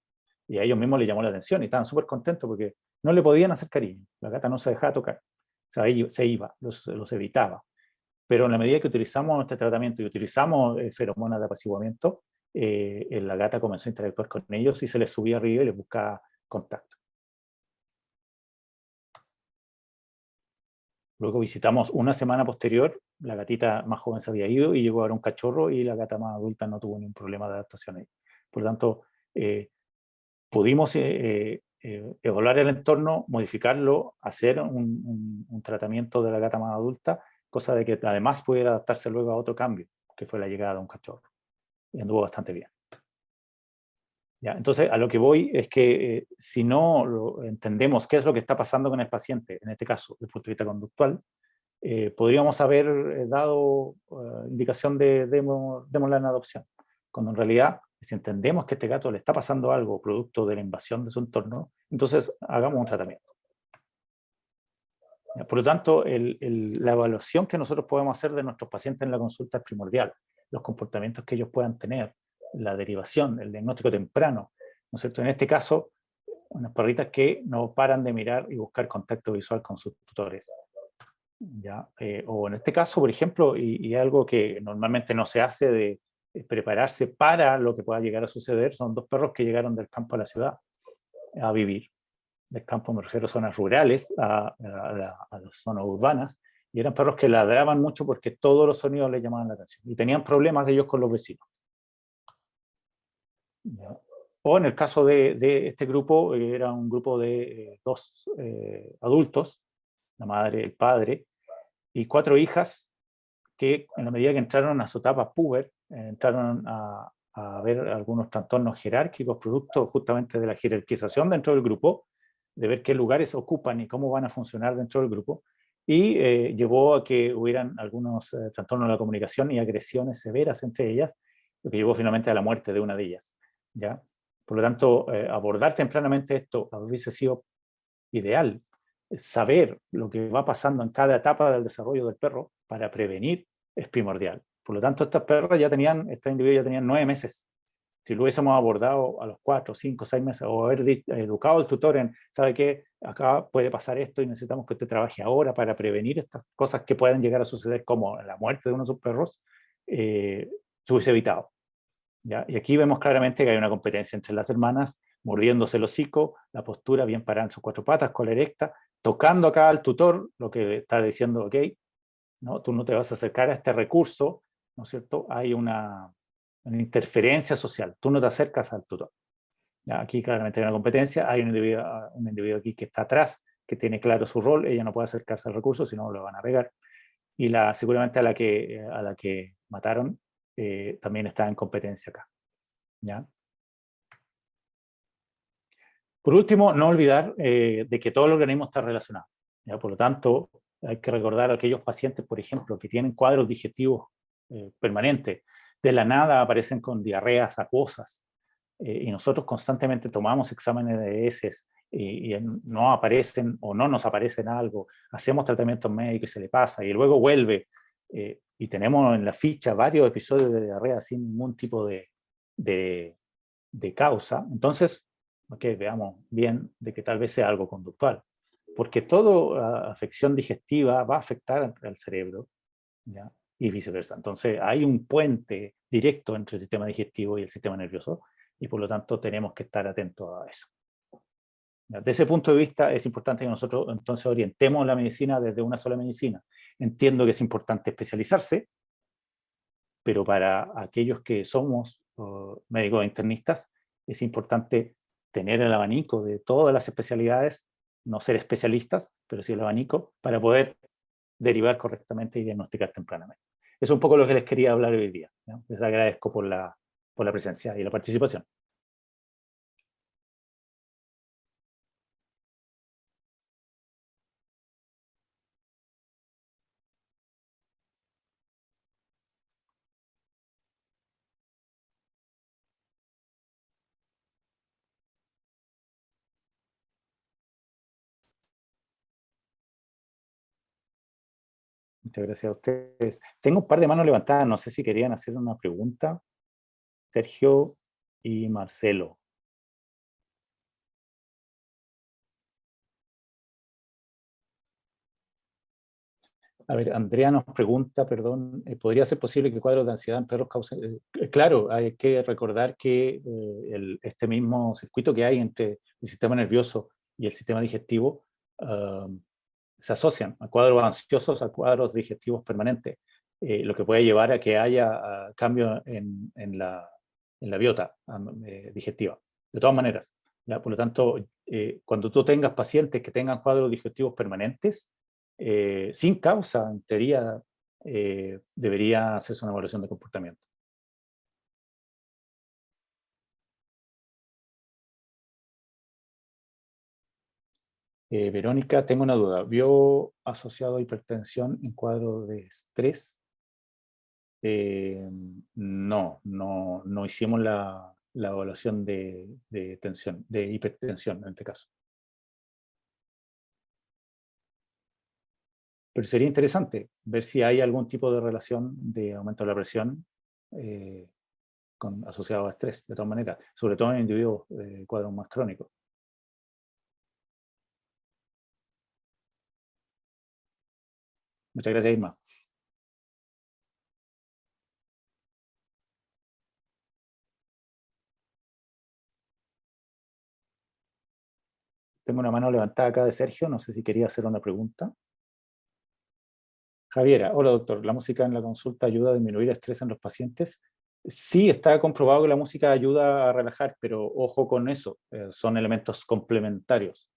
Y a ellos mismos les llamó la atención y estaban súper contentos porque no le podían hacer cariño. La gata no se dejaba tocar. O sea, se iba, los evitaba. Pero en la medida que utilizamos este tratamiento y utilizamos feromonas de apaciguamiento, la gata comenzó a interactuar con ellos y se les subía arriba y les buscaba contacto. Luego visitamos una semana posterior, la gatita más joven se había ido y llegó a ver un cachorro y la gata más adulta no tuvo ningún problema de adaptación ahí. Por lo tanto, pudimos evaluar el entorno, modificarlo, hacer un tratamiento de la gata más adulta, cosa de que además pudiera adaptarse luego a otro cambio, que fue la llegada de un cachorro. Y anduvo bastante bien. ¿Ya? Entonces, a lo que voy es que si no entendemos qué es lo que está pasando con el paciente, en este caso, desde el punto de vista conductual, podríamos haber dado indicación de démosla en adopción, cuando en realidad, si entendemos que a este gato le está pasando algo producto de la invasión de su entorno, entonces hagamos un tratamiento. Por lo tanto, la evaluación que nosotros podemos hacer de nuestros pacientes en la consulta es primordial, los comportamientos que ellos puedan tener, la derivación, el diagnóstico temprano, ¿no es cierto? En este caso, unas perritas que no paran de mirar y buscar contacto visual con sus tutores. ¿Ya? O en este caso, por ejemplo, y algo que normalmente no se hace de prepararse para lo que pueda llegar a suceder, son 2 perros que llegaron del campo a la ciudad a vivir. Del campo me refiero a zonas rurales, a las zonas urbanas, y eran perros que ladraban mucho porque todos los sonidos les llamaban la atención y tenían problemas de ellos con los vecinos. ¿Ya? O en el caso de este grupo, era un grupo de 2 adultos, la madre, el padre, y 4 hijas que en la medida que entraron a su etapa puber, entraron a ver algunos trastornos jerárquicos, producto justamente de la jerarquización dentro del grupo, de ver qué lugares ocupan y cómo van a funcionar dentro del grupo, y llevó a que hubieran algunos trastornos de la comunicación y agresiones severas entre ellas, lo que llevó finalmente a la muerte de una de ellas. ¿Ya? Por lo tanto, abordar tempranamente esto hubiese sido ideal. Saber lo que va pasando en cada etapa del desarrollo del perro para prevenir es primordial. Por lo tanto, estos individuos ya tenían 9 meses. Si lo hubiésemos abordado a los 4, 5, 6 meses, o haber educado al tutor en, ¿sabe qué? Acá puede pasar esto y necesitamos que usted trabaje ahora para prevenir estas cosas que pueden llegar a suceder, como la muerte de uno de sus perros, se hubiese evitado. ¿Ya? Y aquí vemos claramente que hay una competencia entre las hermanas, mordiéndose el hocico, la postura bien parada en sus 4 patas, cola erecta, tocando acá al tutor, lo que le está diciendo, ok, ¿no? Tú no te vas a acercar a este recurso, ¿no es cierto? Hay una interferencia social, tú no te acercas al tutor. ¿Ya? Aquí claramente hay una competencia, hay un individuo aquí que está atrás, que tiene claro su rol, ella no puede acercarse al recurso, si no lo van a pegar. Y seguramente a la que mataron también está en competencia acá. ¿Ya? Por último, no olvidar de que todo el organismo está relacionado. ¿Ya? Por lo tanto, hay que recordar a aquellos pacientes, por ejemplo, que tienen cuadros digestivos permanentes, de la nada aparecen con diarreas acuosas, y nosotros constantemente tomamos exámenes de heces y no aparecen o no nos aparecen algo, hacemos tratamientos médicos y se le pasa, y luego vuelve, y tenemos en la ficha varios episodios de diarrea sin ningún tipo de causa. Entonces, okay, veamos bien de que tal vez sea algo conductual, porque toda afección digestiva va a afectar al cerebro, ¿ya? Y viceversa. Entonces, hay un puente directo entre el sistema digestivo y el sistema nervioso, y por lo tanto tenemos que estar atentos a eso. ¿Ya? Desde ese punto de vista, es importante que nosotros entonces orientemos la medicina desde una sola medicina. Entiendo que es importante especializarse, pero para aquellos que somos médicos internistas, es importante tener el abanico de todas las especialidades, no ser especialistas, pero sí el abanico, para poder derivar correctamente y diagnosticar tempranamente. Eso es un poco lo que les quería hablar hoy día, ¿no? Les agradezco por la presencia y la participación. Muchas gracias a ustedes. Tengo un par de manos levantadas, no sé si querían hacer una pregunta. Sergio y Marcelo. A ver, Andrea nos pregunta, perdón, ¿podría ser posible que cuadros de ansiedad en perros causen? Claro, hay que recordar que este mismo circuito que hay entre el sistema nervioso y el sistema digestivo se asocian a cuadros ansiosos, a cuadros digestivos permanentes, lo que puede llevar a que haya cambios en la biota digestiva. De todas maneras, ¿ya? Por lo tanto, cuando tú tengas pacientes que tengan cuadros digestivos permanentes, sin causa, en teoría, debería hacerse una evaluación de comportamiento. Verónica, tengo una duda. ¿Vio asociado a hipertensión en cuadro de estrés? No hicimos la evaluación de tensión, de hipertensión en este caso. Pero sería interesante ver si hay algún tipo de relación de aumento de la presión asociado a estrés, de todas maneras, sobre todo en individuos de cuadros más crónicos. Muchas gracias, Irma. Tengo una mano levantada acá de Sergio, no sé si quería hacer una pregunta. Javiera, hola doctor, ¿la música en la consulta ayuda a disminuir el estrés en los pacientes? Sí, está comprobado que la música ayuda a relajar, pero ojo con eso, son elementos complementarios.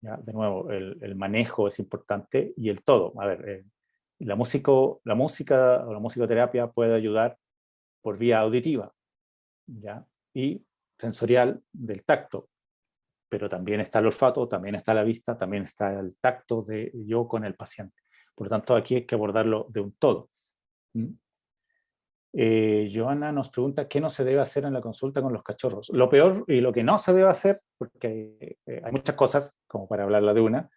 ¿Ya? De nuevo, el manejo es importante y el todo. A ver, la música o la musicoterapia puede ayudar por vía auditiva, ¿ya? Y sensorial del tacto, pero también está el olfato, también está la vista, también está el tacto de yo con el paciente. Por lo tanto, aquí hay que abordarlo de un todo. Joana nos pregunta qué no se debe hacer en la consulta con los cachorros. Lo peor y lo que no se debe hacer, porque hay muchas cosas, como para hablarla de una,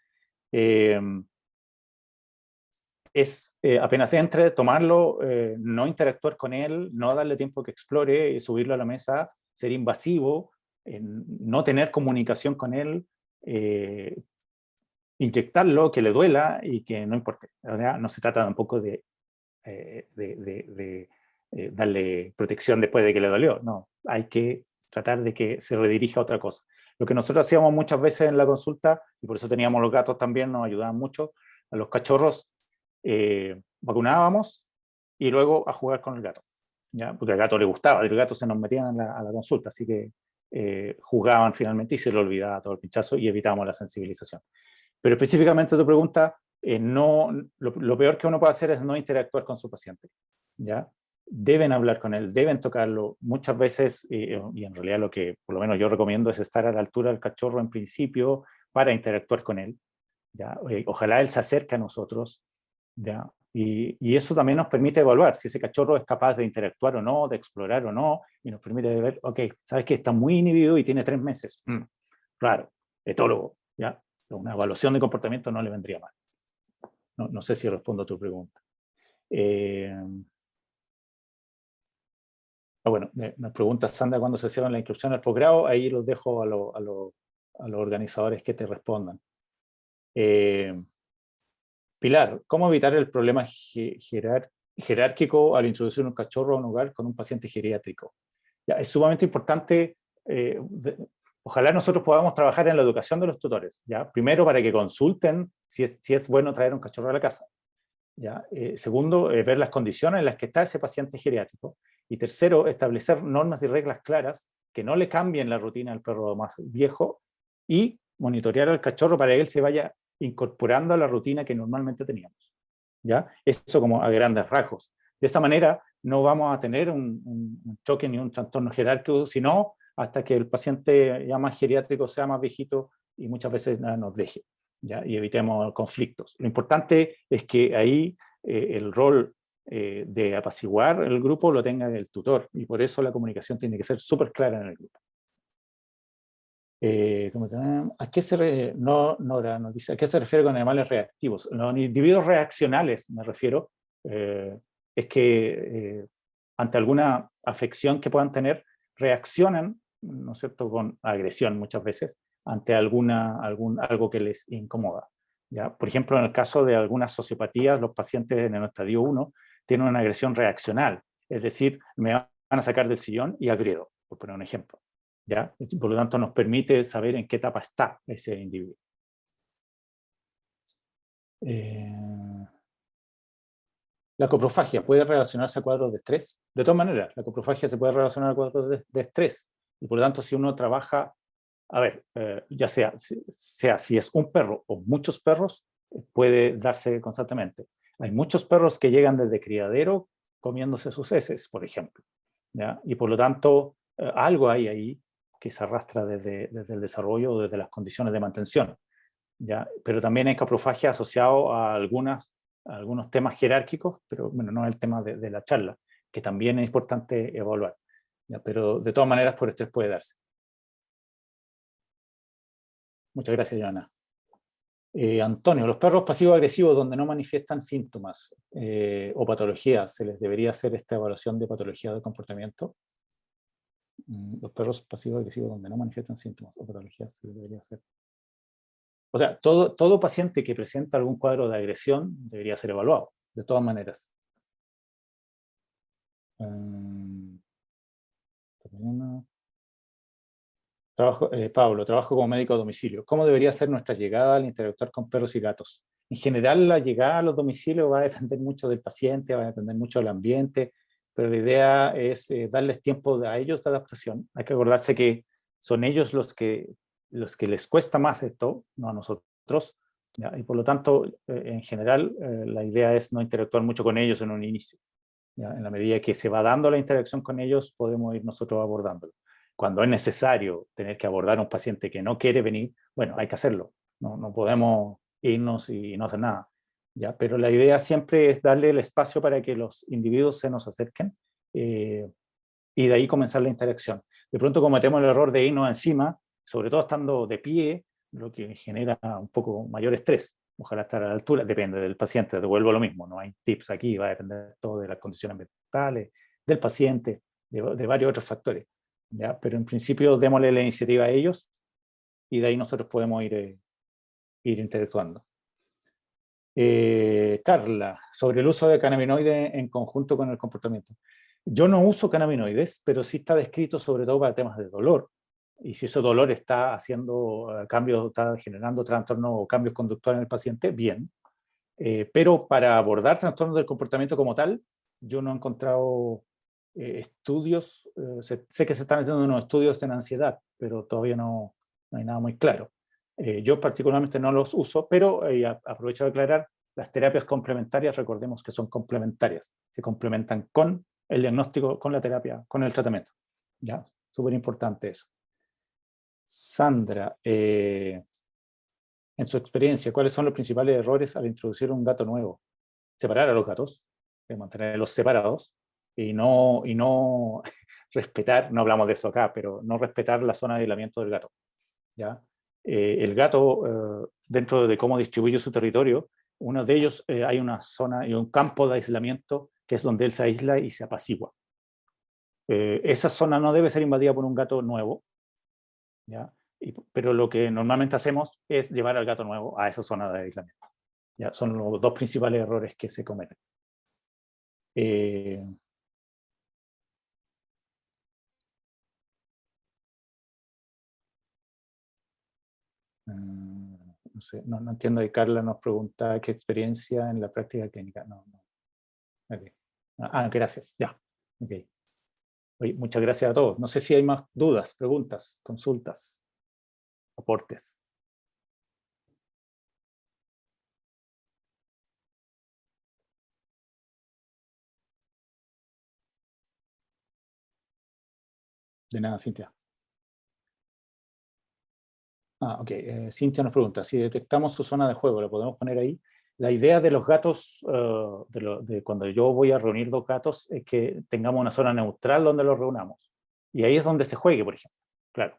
es apenas entre, tomarlo, no interactuar con él, no darle tiempo que explore, subirlo a la mesa, ser invasivo, no tener comunicación con él, inyectarlo, que le duela y que no importe. O sea, no se trata tampoco de darle protección después de que le dolió. No, hay que tratar de que se redirija a otra cosa. Lo que nosotros hacíamos muchas veces en la consulta, y por eso teníamos los gatos también, nos ayudaban mucho, a los cachorros vacunábamos y luego a jugar con el gato, ¿ya? Porque al gato le gustaba, el gato se nos metían a la consulta, así que jugaban finalmente y se le olvidaba todo el pinchazo y evitábamos la sensibilización. Pero específicamente tu pregunta, lo peor que uno puede hacer es no interactuar con su paciente, ¿ya? Deben hablar con él, deben tocarlo. Muchas veces, y en realidad lo que por lo menos yo recomiendo es estar a la altura del cachorro en principio para interactuar con él, ¿ya? Ojalá él se acerque a nosotros, ¿ya? Y eso también nos permite evaluar si ese cachorro es capaz de interactuar o no, de explorar o no, y nos permite ver, ok, sabes que está muy inhibido y tiene 3 meses. Claro, etólogo, ¿ya? Una evaluación de comportamiento no le vendría mal. No sé si respondo a tu pregunta. Bueno, nos pregunta Sandra cuándo se cierra la inscripción al posgrado. Ahí los dejo a los organizadores que te respondan. Pilar, ¿cómo evitar el problema jerárquico al introducir un cachorro a un hogar con un paciente geriátrico? Ya, es sumamente importante. Ojalá nosotros podamos trabajar en la educación de los tutores, ¿ya? Primero, para que consulten si es bueno traer un cachorro a la casa, ¿ya? Segundo, ver las condiciones en las que está ese paciente geriátrico. Y tercero, establecer normas y reglas claras que no le cambien la rutina al perro más viejo y monitorear al cachorro para que él se vaya incorporando a la rutina que normalmente teníamos, ¿ya? Eso como a grandes rasgos. De esa manera no vamos a tener un choque ni un trastorno jerárquico, sino hasta que el paciente ya más geriátrico sea más viejito y muchas veces nos deje, ¿ya? Y evitemos conflictos. Lo importante es que ahí el rol de apaciguar el grupo lo tenga el tutor, y por eso la comunicación tiene que ser súper clara en el grupo. ¿A qué Nora nos dice, ¿a qué se refiere con animales reactivos? Los individuos reaccionales, me refiero, es que ante alguna afección que puedan tener, reaccionan, ¿no es cierto?, con agresión muchas veces, ante algo que les incomoda, ¿ya? Por ejemplo, en el caso de algunas sociopatías, los pacientes en el estadio 1 tienen una agresión reaccional, es decir, me van a sacar del sillón y agredo, por poner un ejemplo, ¿ya? Por lo tanto, nos permite saber en qué etapa está ese individuo. La coprofagia puede relacionarse a cuadros de estrés. De todas maneras, la coprofagia se puede relacionar a cuadros de estrés. Y por lo tanto, si uno trabaja, a ver, ya sea si es un perro o muchos perros, puede darse constantemente. Hay muchos perros que llegan desde criadero comiéndose sus heces, por ejemplo, ¿ya? Y por lo tanto, algo hay ahí que se arrastra desde el desarrollo o desde las condiciones de mantención, ¿ya? Pero también hay coprofagia asociado a algunos temas jerárquicos, pero bueno, no es el tema de la charla, que también es importante evaluar, ¿ya? Pero de todas maneras por estrés puede darse. Muchas gracias, Joana. Antonio, los perros pasivos-agresivos donde no manifiestan síntomas o patologías, ¿se les debería hacer esta evaluación de patología del comportamiento? Los perros pasivos-agresivos donde no manifiestan síntomas o patologías, ¿se les debería hacer? O sea, todo paciente que presenta algún cuadro de agresión debería ser evaluado, de todas maneras. Pablo, trabajo como médico a domicilio. ¿Cómo debería ser nuestra llegada al interactuar con perros y gatos? En general, la llegada a los domicilios va a depender mucho del paciente, va a depender mucho del ambiente, pero la idea es darles tiempo a ellos de adaptación. Hay que acordarse que son ellos los que les cuesta más esto, no a nosotros, ¿ya? Y por lo tanto, en general, la idea es no interactuar mucho con ellos en un inicio, ¿ya? En la medida que se va dando la interacción con ellos, podemos ir nosotros abordándolo. Cuando es necesario tener que abordar a un paciente que no quiere venir, bueno, hay que hacerlo. No podemos irnos y no hacer nada, ¿ya? Pero la idea siempre es darle el espacio para que los individuos se nos acerquen y de ahí comenzar la interacción. De pronto cometemos el error de irnos encima, sobre todo estando de pie, lo que genera un poco mayor estrés. Ojalá estar a la altura, depende del paciente, devuelvo lo mismo, no hay tips aquí, va a depender todo de las condiciones ambientales, del paciente, de varios otros factores. ¿Ya? Pero en principio démosle la iniciativa a ellos y de ahí nosotros podemos ir interactuando. Carla, sobre el uso de cannabinoides en conjunto con el comportamiento. Yo no uso cannabinoides, pero sí está descrito sobre todo para temas de dolor. Y si ese dolor está haciendo cambios, está generando trastornos o cambios conductuales en el paciente, bien. Pero para abordar trastornos del comportamiento como tal, yo no he encontrado estudios. Sé que se están haciendo unos estudios en ansiedad, pero todavía no hay nada muy claro. Yo particularmente no los uso, pero aprovecho de aclarar, las terapias complementarias, recordemos que son complementarias, se complementan con el diagnóstico, con la terapia, con el tratamiento. ¿Ya? Súper importante eso. Sandra, en su experiencia, ¿cuáles son los principales errores al introducir un gato nuevo? Separar a los gatos, mantenerlos separados y no respetar, no hablamos de eso acá, pero no respetar la zona de aislamiento del gato. ¿Ya? El gato, dentro de cómo distribuye su territorio, uno de ellos hay una zona y un campo de aislamiento que es donde él se aísla y se apacigua. Esa zona no debe ser invadida por un gato nuevo, ¿ya? Pero lo que normalmente hacemos es llevar al gato nuevo a esa zona de aislamiento. ¿Ya? Son los dos principales errores que se cometen. No sé, no entiendo. Y Carla nos pregunta qué experiencia en la práctica clínica. No. Okay. Gracias. Ya. Okay. Oye, muchas gracias a todos. No sé si hay más dudas, preguntas, consultas, aportes. De nada, Cintia. Ok. Cintia nos pregunta, si detectamos su zona de juego, ¿lo podemos poner ahí? La idea de los gatos, de cuando yo voy a reunir dos gatos, es que tengamos una zona neutral donde los reunamos. Y ahí es donde se juegue, por ejemplo. Claro.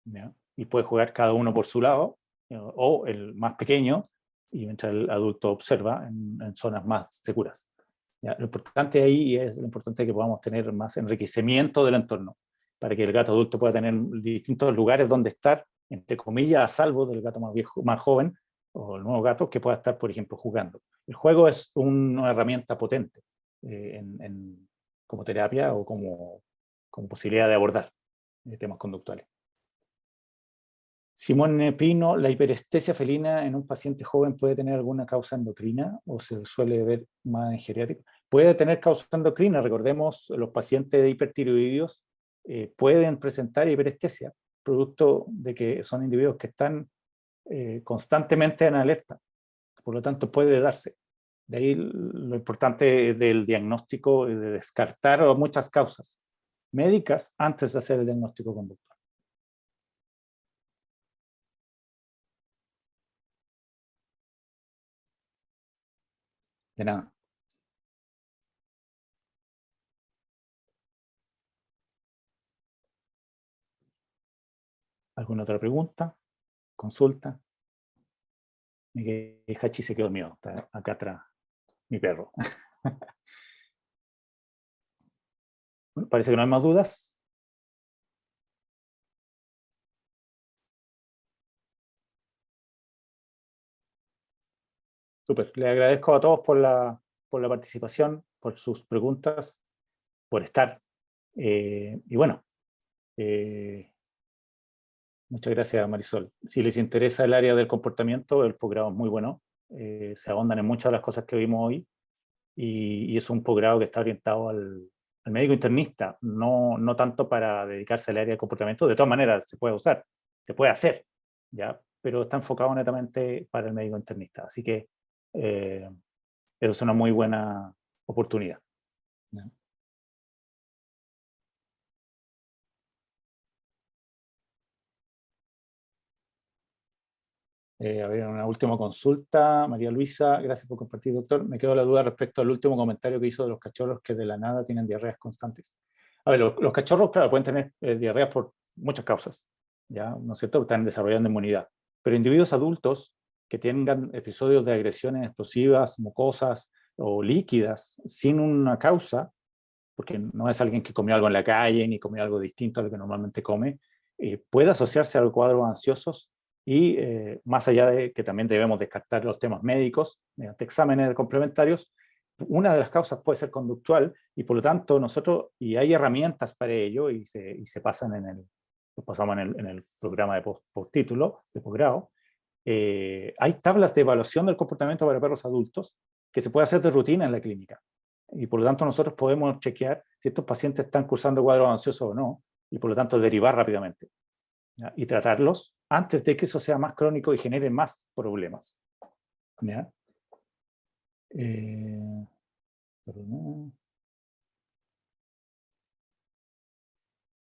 ¿Ya? Y puede jugar cada uno por su lado, o el más pequeño, y mientras el adulto observa en zonas más seguras. ¿Ya? Lo importante ahí es lo importante que podamos tener más enriquecimiento del entorno, para que el gato adulto pueda tener distintos lugares donde estar, entre comillas, a salvo del gato más viejo, más joven, o el nuevo gato que pueda estar, por ejemplo, jugando. El juego es una herramienta potente como terapia o como posibilidad de abordar temas conductuales. Simón Pino, ¿la hiperestesia felina en un paciente joven puede tener alguna causa endocrina o se suele ver más en geriátrico? Puede tener causa endocrina. Recordemos, los pacientes hipertiroideos pueden presentar hiperestesia, producto de que son individuos que están constantemente en alerta. Por lo tanto, puede darse. De ahí lo importante del diagnóstico, de descartar muchas causas médicas antes de hacer el diagnóstico conductual. De nada. ¿Alguna otra pregunta? ¿Consulta? Mi Hachi se quedó mío, está acá atrás, mi perro. Bueno, parece que no hay más dudas. Súper, le agradezco a todos por la participación, por sus preguntas, por estar. Y bueno, muchas gracias, Marisol. Si les interesa el área del comportamiento, el posgrado es muy bueno. Se ahondan en muchas de las cosas que vimos hoy y es un posgrado que está orientado al médico internista, no tanto para dedicarse al área del comportamiento. De todas maneras, se puede usar, se puede hacer, ¿ya? Pero está enfocado netamente para el médico internista. Así que eso es una muy buena oportunidad, ¿ya? Había una última consulta. María Luisa, gracias por compartir, doctor. Me quedó la duda respecto al último comentario que hizo de los cachorros que de la nada tienen diarreas constantes. A ver, los cachorros, claro, pueden tener diarreas por muchas causas, ¿ya? ¿No es cierto? Están desarrollando inmunidad. Pero individuos adultos que tengan episodios de agresiones explosivas, mucosas o líquidas sin una causa, porque no es alguien que comió algo en la calle ni comió algo distinto a lo que normalmente come, puede asociarse a los cuadros ansiosos y más allá de que también debemos descartar los temas médicos mediante exámenes complementarios, una de las causas puede ser conductual y por lo tanto nosotros, y hay herramientas para ello y se pasan lo pasamos en el programa de postítulo, de posgrado, hay tablas de evaluación del comportamiento para perros adultos que se puede hacer de rutina en la clínica. Y por lo tanto nosotros podemos chequear si estos pacientes están cursando cuadros ansiosos o no, y por lo tanto derivar rápidamente, ¿ya? Y tratarlos antes de que eso sea más crónico y genere más problemas, ¿ya?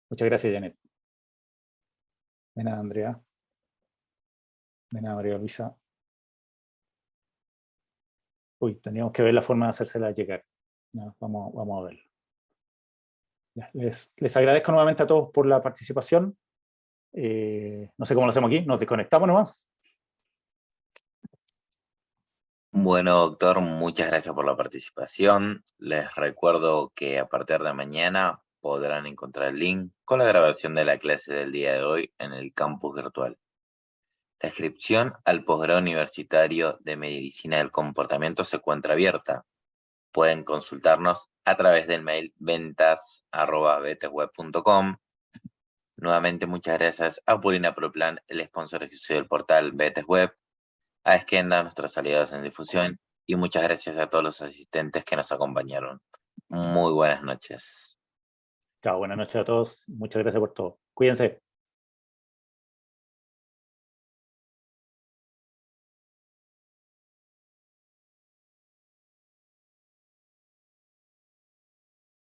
Muchas gracias, Janet. De nada, Andrea. De nada, María Luisa. Uy, teníamos que ver la forma de hacérsela llegar. Ya, vamos a verlo. Ya, les agradezco nuevamente a todos por la participación. No sé cómo lo hacemos aquí. ¿Nos desconectamos nomás? Bueno, doctor, muchas gracias por la participación. Les recuerdo que a partir de mañana podrán encontrar el link con la grabación de la clase del día de hoy en el campus virtual. La inscripción al posgrado universitario de Medicina del Comportamiento se encuentra abierta. Pueden consultarnos a través del mail ventas@betesweb.com. Nuevamente, muchas gracias a Purina Proplan, el sponsor exclusivo del portal Betesweb, a Esquenda, nuestros aliados en difusión, y muchas gracias a todos los asistentes que nos acompañaron. Muy buenas noches. Chao, buenas noches a todos. Muchas gracias por todo. Cuídense.